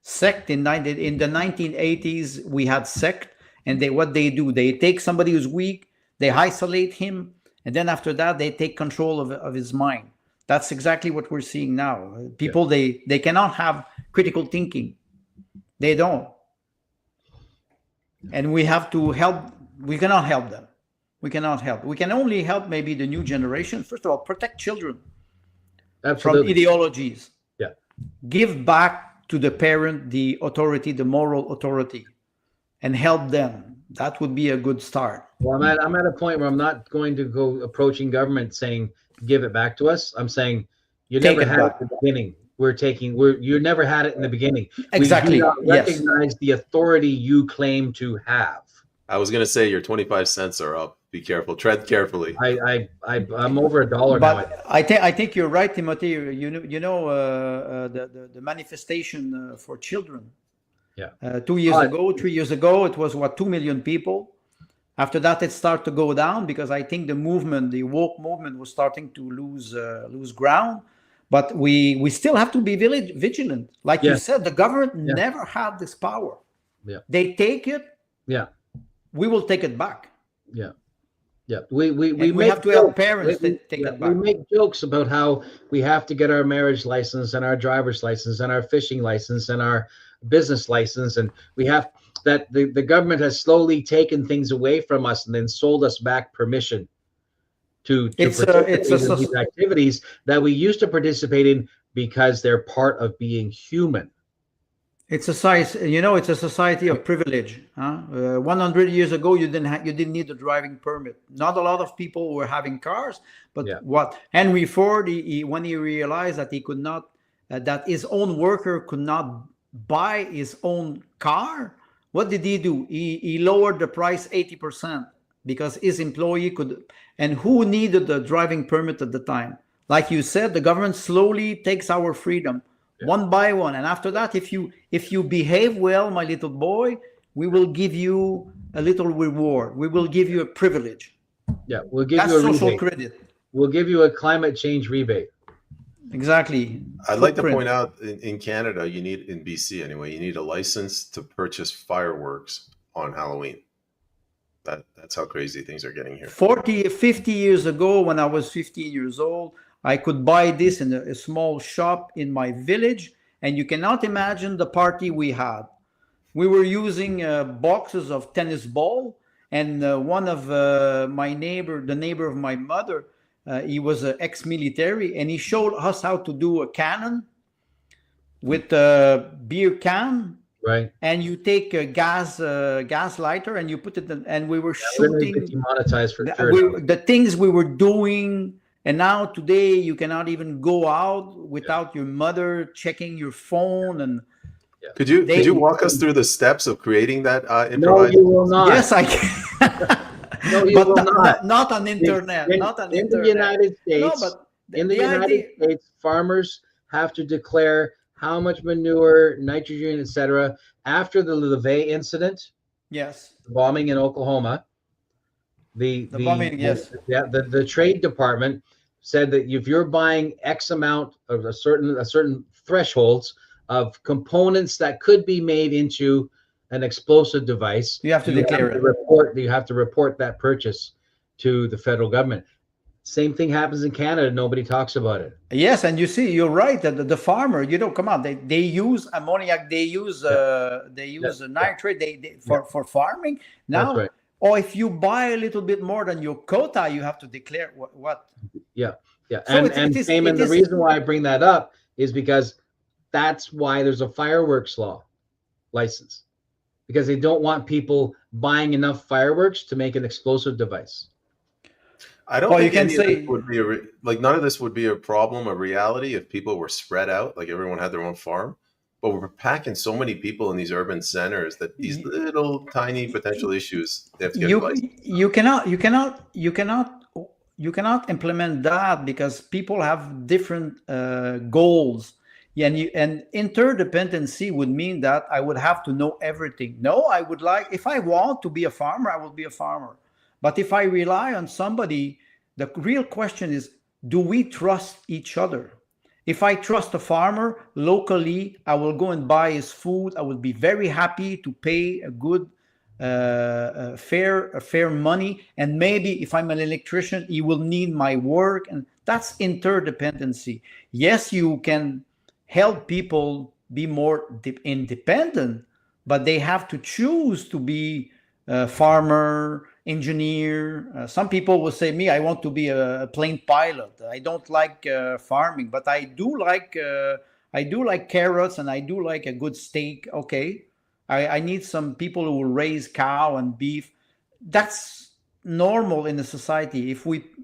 Sect in the 1980s, we had sect, and what they do, they take somebody who's weak, they isolate him, and then after that they take control of his mind. That's exactly what we're seeing now. People, they cannot have critical thinking. They don't. And we have to help. We cannot help them. We cannot help. We can only help maybe the new generation. First of all, protect children from ideologies. Yeah. Give back to the parent the authority, the moral authority, and help them. That would be a good start. Well, I'm at a point where I'm not going to go approaching government saying, give it back to us. I'm saying, you never had it in the beginning. You never had it in the beginning. Exactly. We do not Yes. recognize the authority you claim to have. I was going to say your 25 cents are up. Be careful. Tread carefully. I'm over $1 now. But I think you're right, Timothy. The manifestation for children. Yeah. 2 years ago, 3 years ago, it was 2 million people. After that, it started to go down because I think the woke movement, was starting to lose ground. But we still have to be vigilant. Like you said, the government never had this power. Yeah. They take it. Yeah. We will take it back. Yeah. Yeah. We have to help parents take it back. We make jokes about how we have to get our marriage license and our driver's license and our fishing license and our business license, and we have that the government has slowly taken things away from us and then sold us back permission to participate in these activities that we used to participate in because they're part of being human. It's a society of privilege. 100 years ago, you didn't need a driving permit. Not a lot of people were having cars, but what Henry Ford, when he realized that he could not, that his own worker could not buy his own car, what did he do? He lowered the price 80% because his employee could. And who needed the driving permit at the time? Like you said, the government slowly takes our freedom one by one, and after that, if you behave well, my little boy, we will give you a little reward. We will give you a privilege. Yeah, we'll give you a social credit. We'll give you a climate change rebate. Exactly. I'd like to point out in Canada, in BC anyway, you need a license to purchase fireworks on Halloween. That's how crazy things are getting here. 50 years ago, when I was 15 years old, I could buy this in a small shop in my village, and you cannot imagine the party we had. We were using boxes of tennis ball, and one of the neighbor of my mother, he was an ex-military, and he showed us how to do a cannon with a beer can. Right. And you take a gas lighter and you put it in, and we were shooting. Demonetized for the things we were doing. And now today you cannot even go out without your mother checking your phone. And could you walk us through the steps of creating that No, improvised? you will not. Yes, I can. No, you will not. Not on internet. In the United States, United States, farmers have to declare how much manure, nitrogen, etc. After the LeVay incident. Yes. The bombing in Oklahoma. The bombing, yes. The Trade Department said that if you're buying X amount of a certain thresholds of components that could be made into an explosive device, you have to declare it. You have to report that purchase to the federal government. Same thing happens in Canada. Nobody talks about it. Yes, and you see, you're right. That the farmer, come on, they use ammoniac, they use nitrate, for farming now. That's right. Or if you buy a little bit more than your quota, you have to declare what. Yeah. So and Peyman, the reason why I bring that up is because that's why there's a fireworks license, because they don't want people buying enough fireworks to make an explosive device. I don't think none of this would be a problem, a reality, if people were spread out, like everyone had their own farm. But we're packing so many people in these urban centers that these little tiny potential issues, they have to get advice. You cannot implement that because people have different goals. And interdependency would mean that I would have to know everything. No, I would if I want to be a farmer, I will be a farmer. But if I rely on somebody, the real question is, do we trust each other? If I trust a farmer locally, I will go and buy his food. I will be very happy to pay a good, fair money. And maybe if I'm an electrician, he will need my work. And that's interdependency. Yes, you can help people be more independent, but they have to choose to be a farmer, engineer. Some people will say, I want to be a plane pilot. I don't like farming, but I do like carrots, and I do like a good steak. Okay, I need some people who will raise cow and beef. That's normal in the society.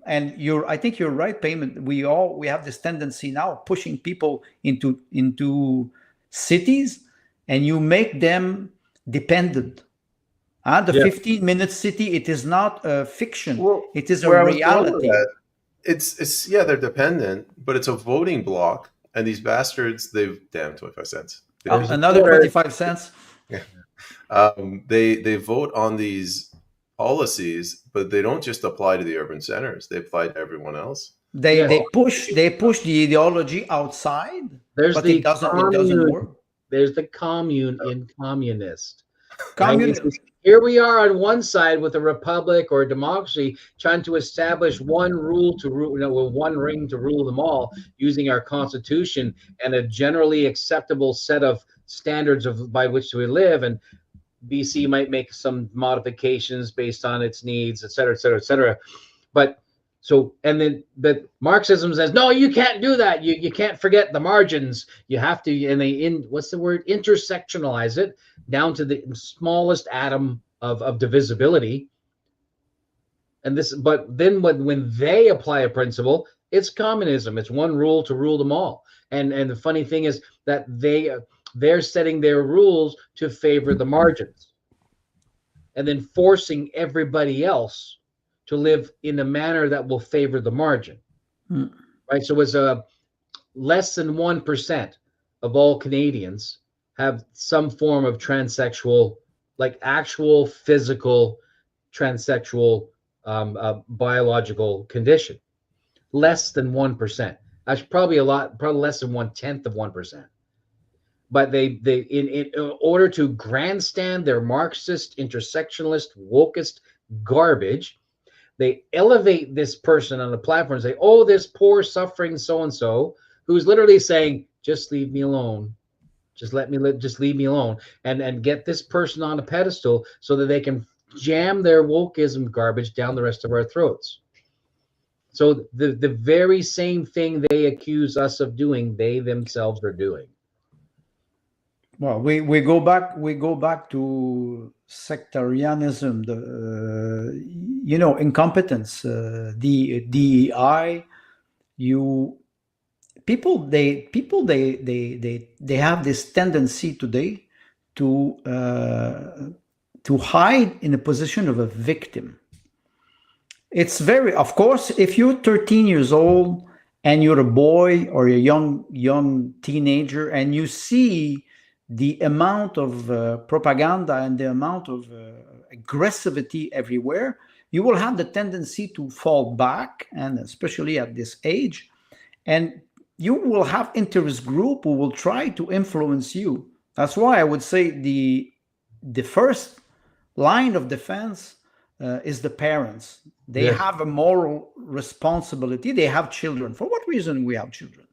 I think you're right, Peyman. We have this tendency now pushing people into cities, and you make them dependent. The 15-minute city, it is not a fiction. Well, it is a where I was going with reality. that, it's yeah, they're dependent, but it's a voting block, and these bastards, they've damn 25 cents. Another 25 cents. Yeah. They vote on these policies, but they don't just apply to the urban centers. They apply to everyone else. They push the ideology outside, but it doesn't work. There's the commune in communist. Communism. Here we are on one side with a republic or a democracy trying to establish one rule to rule, with one ring to rule them all, using our constitution and a generally acceptable set of standards by which we live. And BC might make some modifications based on its needs, et cetera, et cetera, et cetera. But and then the Marxism says, no, you can't do that. You can't forget the margins. You have to, and what's the word? Intersectionalize it down to the smallest atom of divisibility. But then when they apply a principle, it's communism. It's one rule to rule them all. And the funny thing is that they're setting their rules to favor the margins, and then forcing everybody else to live in a manner that will favor the margin. Right? So it's less than 1% of all Canadians have some form of transsexual, like actual physical transsexual biological condition. Less than 1%. That's probably less than 1/10 of 1%. But they in order to grandstand their Marxist, intersectionalist, wokist garbage, they elevate this person on the platform and say, oh, this poor suffering so-and-so, who's literally saying, just leave me alone. Just leave me alone. And get this person on a pedestal so that they can jam their wokeism garbage down the rest of our throats. So the very same thing they accuse us of doing, they themselves are doing. Well, we go back to sectarianism, the incompetence, the DEI. People have this tendency today to hide in a position of a victim. It's of course, if you're 13 years old and you're a boy or a young teenager and you see the amount of propaganda and the amount of aggressivity everywhere, you will have the tendency to fall back, and especially at this age, and you will have interest group who will try to influence you. That's why I would say the first line of defense is the parents. They have a moral responsibility. They have children. For what reason we have children?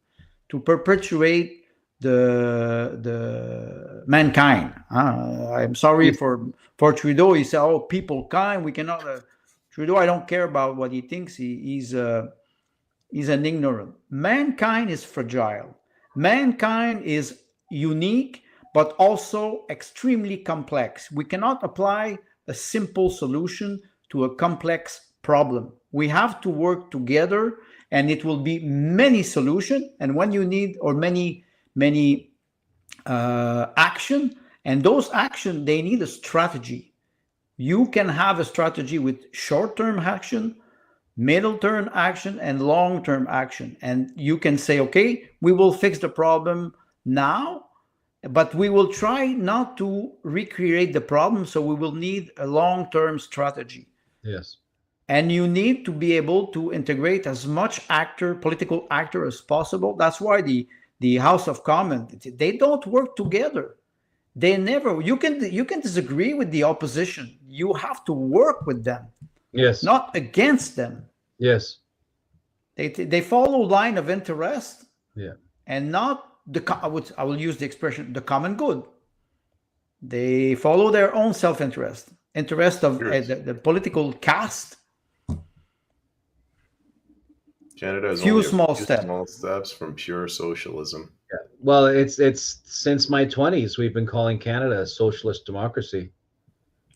To perpetuate the mankind. I'm sorry for Trudeau. He said, "Oh, people kind. We cannot." Trudeau, I don't care about what he thinks. He's an ignorant. Mankind is fragile. Mankind is unique, but also extremely complex. We cannot apply a simple solution to a complex problem. We have to work together, and it will be many solutions. And when you need, or many action, and those action, they need a strategy. You can have a strategy with short-term action, middle-term action, and long-term action. And you can say, okay, we will fix the problem now, but we will try not to recreate the problem. So we will need a long-term strategy. Yes. And you need to be able to integrate as much political actor as possible. That's why the House of Commons, they don't work together. They never. You can disagree with the opposition. You have to work with them. Yes. Not against them. Yes. They follow line of interest. Yeah. And not I will use the expression the common good. They follow their own self-interest, interest of the political caste. Canada has few only small a few steps. small steps from pure socialism. Well, it's since my 20s we've been calling Canada a socialist democracy.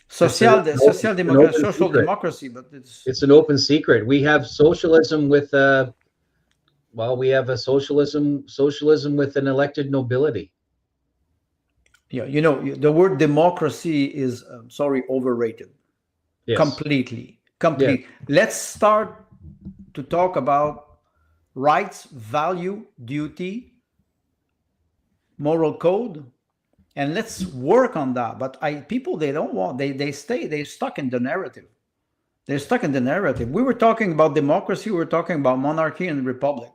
Social secret. democracy, but It's an open secret. We have socialism with we have a socialism with an elected nobility. Yeah, the word democracy is overrated. Yes. Completely. Yeah. Let's start to talk about rights, value, duty, moral code, and let's work on that. But people, they don't want, they're stuck in the narrative. They're stuck in the narrative. We were talking about democracy, we were talking about monarchy and republic.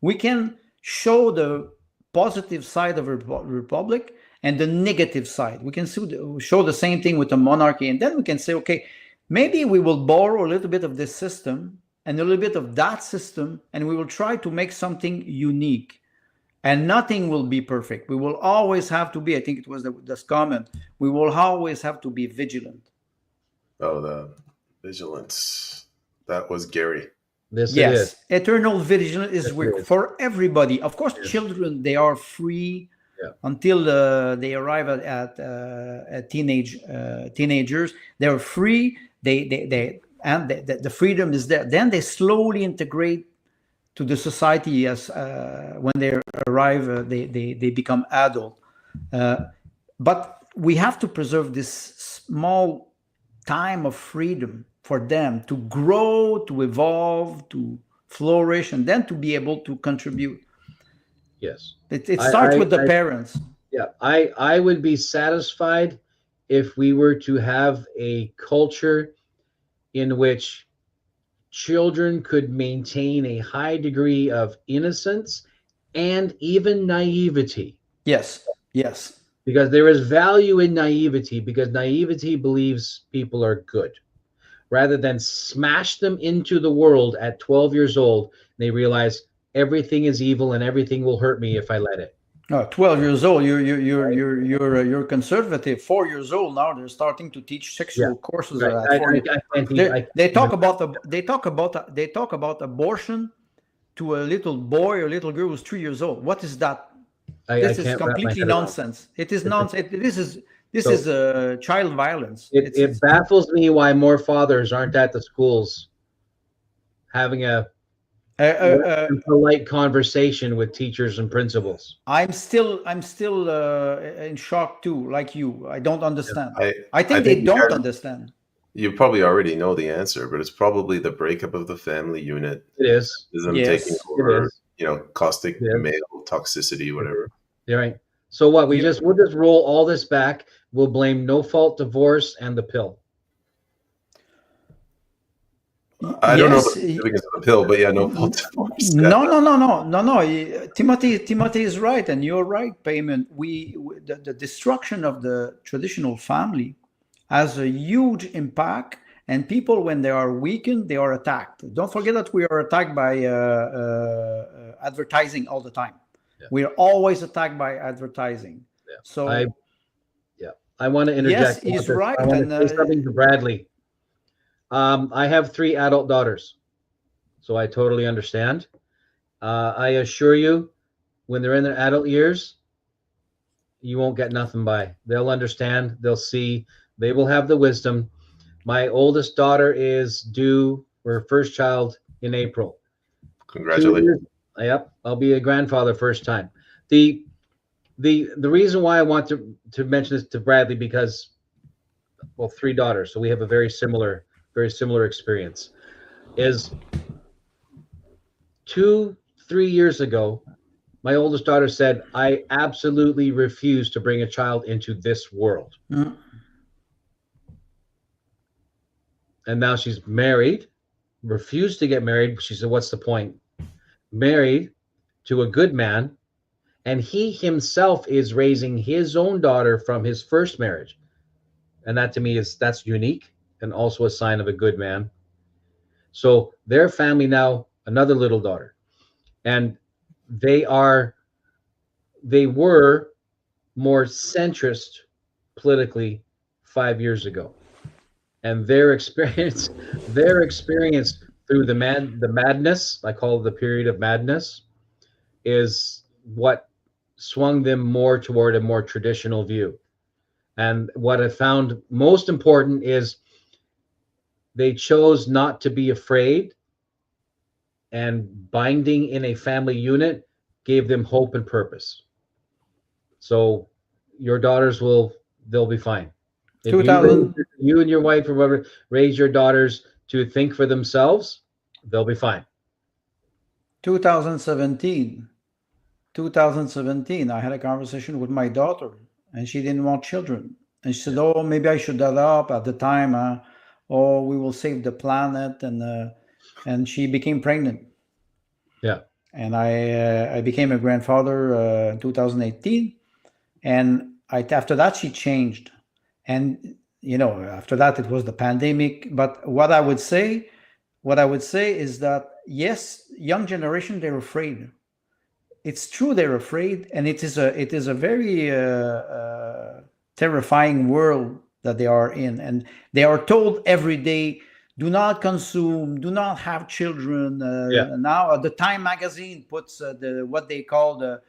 We can show the positive side of a republic and the negative side. We can show the same thing with the monarchy, and then we can say, okay, maybe we will borrow a little bit of this system and a little bit of that system, and we will try to make something unique. And nothing will be perfect. We will always have to be, I think it was this comment, we will always have to be vigilant. Oh, the vigilance. That was Gary. Yes, eternal vigilance is for everybody. Of course, children, they are free until they arrive at teenagers. They're free. The freedom is there. Then they slowly integrate to the society as when they arrive, they become adult. But we have to preserve this small time of freedom for them to grow, to evolve, to flourish, and then to be able to contribute. Yes. It starts with the parents. Yeah, I would be satisfied if we were to have a culture in which children could maintain a high degree of innocence and even naivety. Yes. Because there is value in naivety, because naivety believes people are good. Rather than smash them into the world at 12 years old, they realize everything is evil and everything will hurt me if I let it. 12 years old, you're conservative. 4 years old now, they're starting to teach sexual courses. Right. They talk about abortion to a little boy or little girl who's 3 years old. What is that? This is completely nonsense. It is nonsense. This is child violence. It baffles me why more fathers aren't at the schools having a polite conversation with teachers and principals. I'm still in shock too, like you. I don't understand. I think they don't understand. You probably already know the answer, but it's probably the breakup of the family unit. It is. Them taking over, caustic male toxicity, whatever. You're right. So what? We'll just roll all this back. We'll blame no-fault divorce and the pill. I don't know the significance of the pill, but no fault divorce. No. Timothy is right, and you're right, Peyman. The destruction of the traditional family has a huge impact, and people, when they are weakened, they are attacked. Don't forget that we are attacked by advertising all the time. Yeah. We are always attacked by advertising. Yeah. So I want to interject. Yes, he's right. I want to say something to Bradley. I have 3 adult daughters, so I totally understand. I assure you, when they're in their adult years, you won't get nothing by. They'll understand. They'll see. They will have the wisdom. My oldest daughter is due her first child in April. Congratulations. Yep, I'll be a grandfather first time. The reason why I want to mention this to Bradley, because 3 daughters, so we have a very similar experience, is 2-3 years ago, my oldest daughter said, I absolutely refuse to bring a child into this world. Mm-hmm. And now she's married, refused to get married. She said, what's the point? Married to a good man, and he himself is raising his own daughter from his first marriage. And that to me that's unique and also a sign of a good man. So their family now, another little daughter, and they were more centrist politically 5 years ago. And their experience through the madness, I call it the period of madness, is what swung them more toward a more traditional view. And what I found most important is they chose not to be afraid, and binding in a family unit gave them hope and purpose. So your daughters they'll be fine. If 2000, you and your wife or whatever raise your daughters to think for themselves, they'll be fine. 2017, I had a conversation with my daughter, and she didn't want children. And she said, "Oh, maybe I should adopt at the time. Oh, we will save the planet." And she became pregnant. Yeah. And I became a grandfather in 2018. And after that, she changed. And, after that, it was the pandemic. But what I would say is that, yes, young generation, they're afraid. It's true, they're afraid. And it is a very terrifying world that they are in. And they are told every day, do not consume, do not have children. Now, the Time magazine puts what they call the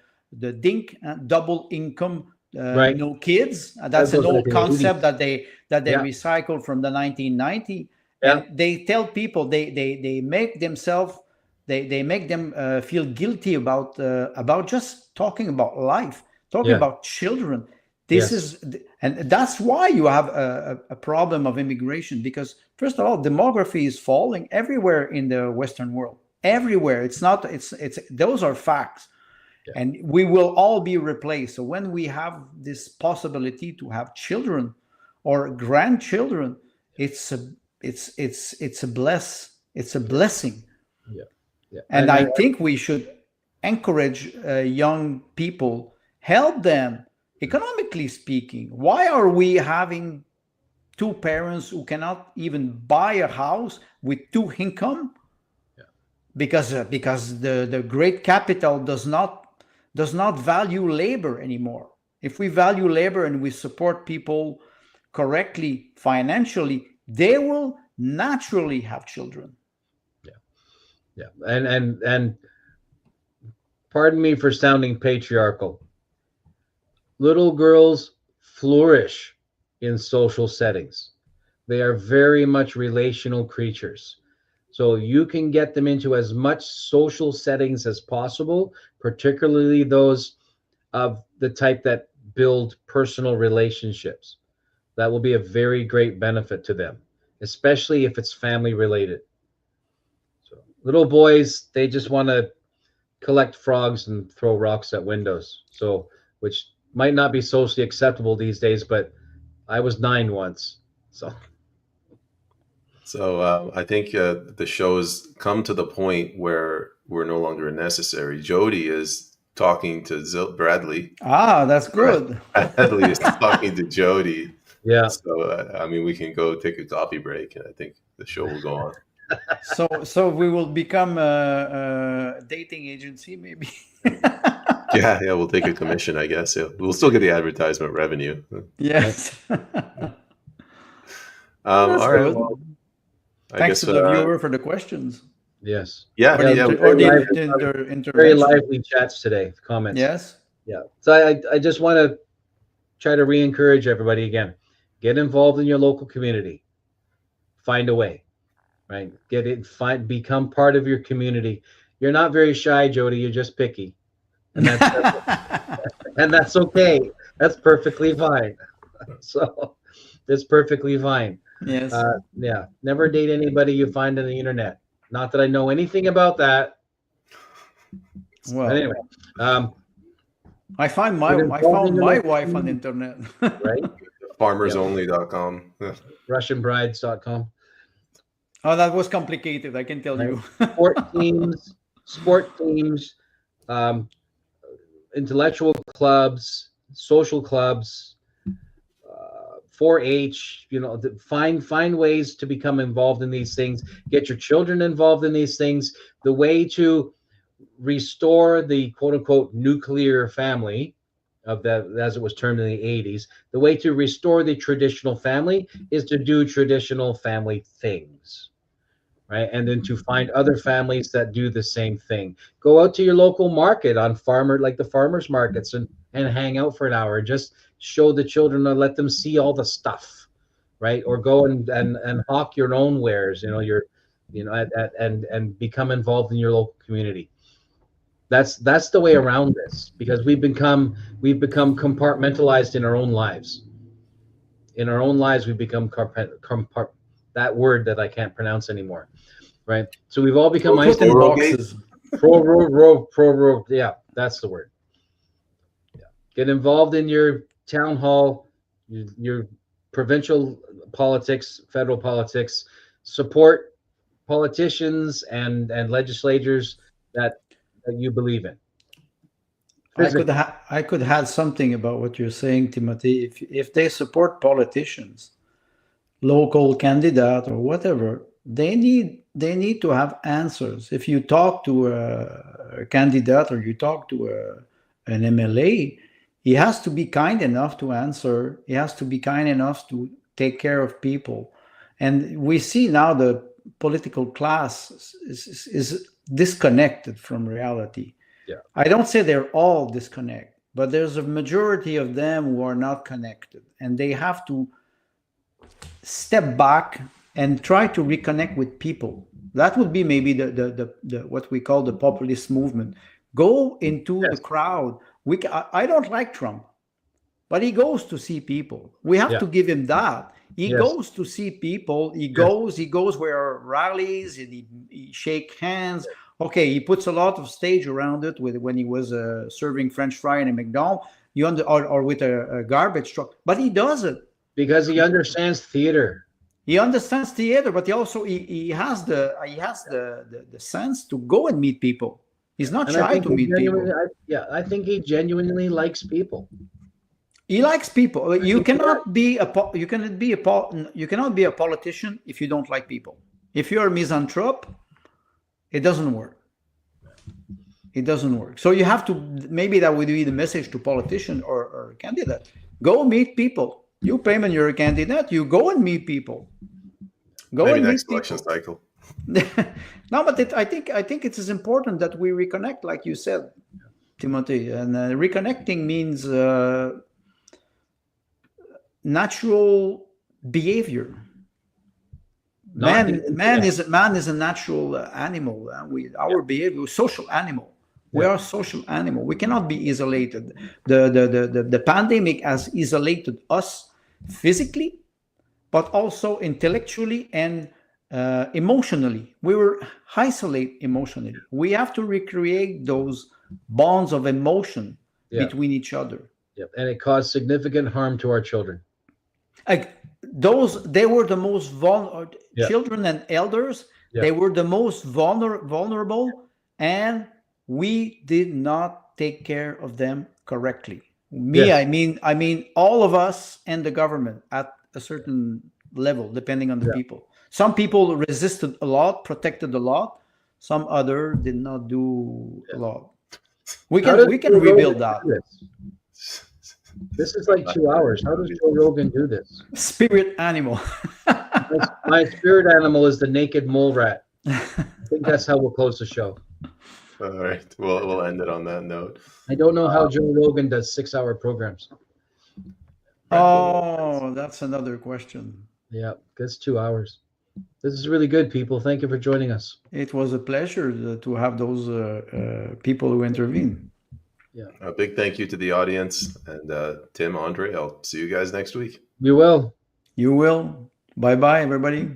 DINK, double income, right. no kids. That's an old concept that they recycled from the 1990s. Yeah. And they tell people they make themselves they make them feel guilty about just talking about life, talking about children. And that's why you have a problem of immigration, because first of all, demography is falling everywhere in the Western world. Everywhere. It's those are facts. Yeah. And we will all be replaced. So when we have this possibility to have children or grandchildren, it's a blessing. Yeah. Yeah. And I think we should encourage young people, help them. Economically speaking, why are we having two parents who cannot even buy a house with two income? Yeah. Because the great capital does not value labor anymore. If we value labor and we support people correctly financially, they will naturally have children. Yeah. And pardon me for sounding patriarchal. Little girls flourish in social settings. They are very much relational creatures. So you can get them into as much social settings as possible, particularly those of the type that build personal relationships. That will be a very great benefit to them, especially if it's family related. So little boys, they just want to collect frogs and throw rocks at windows. So, which might not be socially acceptable these days, but I was 9 once. So I think the show has come to the point where we're no longer necessary. Jody is talking to Bradley. Ah, that's good. Bradley is talking to Jody. Yeah. So, we can go take a coffee break, and I think the show will go on. So we will become a dating agency, maybe. Yeah, we'll take a commission, I guess. Yeah. We'll still get the advertisement revenue. Yes. All right. Well, thanks to the viewer for the questions. Yes. Yeah. Very lively chats today. Comments. Yes. Yeah. So I just want to try to re-encourage everybody again. Get involved in your local community. Find a way. Right. Become part of your community. You're not very shy, Jody. You're just picky. And that's okay. That's perfectly fine. So it's perfectly fine. Yes. Yeah. Never date anybody you find on the internet. Not that I know anything about that. Well, but anyway, I found my wife on the internet. Right. Farmersonly.com. Russianbrides.com. Oh, that was complicated. I can tell you. Sport teams, intellectual clubs, social clubs, 4-H. Find ways to become involved in these things. Get your children involved in these things. The way to restore the quote unquote nuclear family of that, as it was termed in the 80s, the way to restore the traditional family is to do traditional family things. right? And then to find other families that do the same thing. Go out to your local market on the farmers markets, and hang out for an hour. Just show the children and let them see all the stuff, right? Or go and hawk your own wares, and become involved in your local community. That's the way around this, because we've become compartmentalized in our own lives. In our own lives, we've become that word that I can't pronounce anymore, right? So we've all become put in boxes. Yeah, that's the word. Yeah. Get involved in your town hall, your provincial politics, federal politics. Support politicians and legislators that you believe in. I could add something about what you're saying, Timothy. If they support politicians, local candidate or whatever, they need to have answers. If you talk to a candidate or you talk to an MLA, he has to be kind enough to answer. He has to be kind enough to take care of people. And we see now the political class is disconnected from reality. Yeah. I don't say they're all disconnected, but there's a majority of them who are not connected, and they have to step back and try to reconnect with people. That would be maybe the what we call the populist movement. Go into the crowd. I don't like Trump, but he goes to see people. We have to give him that. He goes to see people. He goes where are rallies, and he shake hands. Okay, he puts a lot of stage around it when he was serving French fry in a McDonald's, or with a garbage truck. But he does it because he understands theater. He understands theater, but he has the sense to go and meet people. He's not shy to meet people. I think he genuinely likes people. He likes people. You cannot be a politician if you don't like people. If you're a misanthrope, it doesn't work. It doesn't work. So you have to, maybe that would be the message to politician or candidate. Go meet people. You, Peyman, you're a candidate. You go and meet people. Maybe next election cycle. No, but I think it is important that we reconnect, like you said, Timothy. And reconnecting means natural behavior. Man is a natural animal. Our behavior, social animal. We are a social animal. We cannot be isolated. The pandemic has isolated us physically, but also intellectually and emotionally. We were isolated emotionally. We have to recreate those bonds of emotion between each other. Yep, and it caused significant harm to our children. They were the most vulnerable. Children and elders. They were the most vulnerable, and we did not take care of them correctly. I mean all of us and the government at a certain level, depending on the people. Some people resisted a lot, protected a lot. Some other did not do a lot. We can rebuild that. This is like 2 hours. How does Joe Rogan do this? Spirit animal. My spirit animal is the naked mole rat. I think that's how we'll close the show. All right. We'll end it on that note. I don't know how Joe Rogan does 6-hour programs. Oh, that's another question. Yeah, that's 2 hours. This is really good, people. Thank you for joining us. It was a pleasure to have those people who intervene. Yeah. A big thank you to the audience. And Tim, Andre, I'll see you guys next week. You will. You will. Bye-bye, everybody.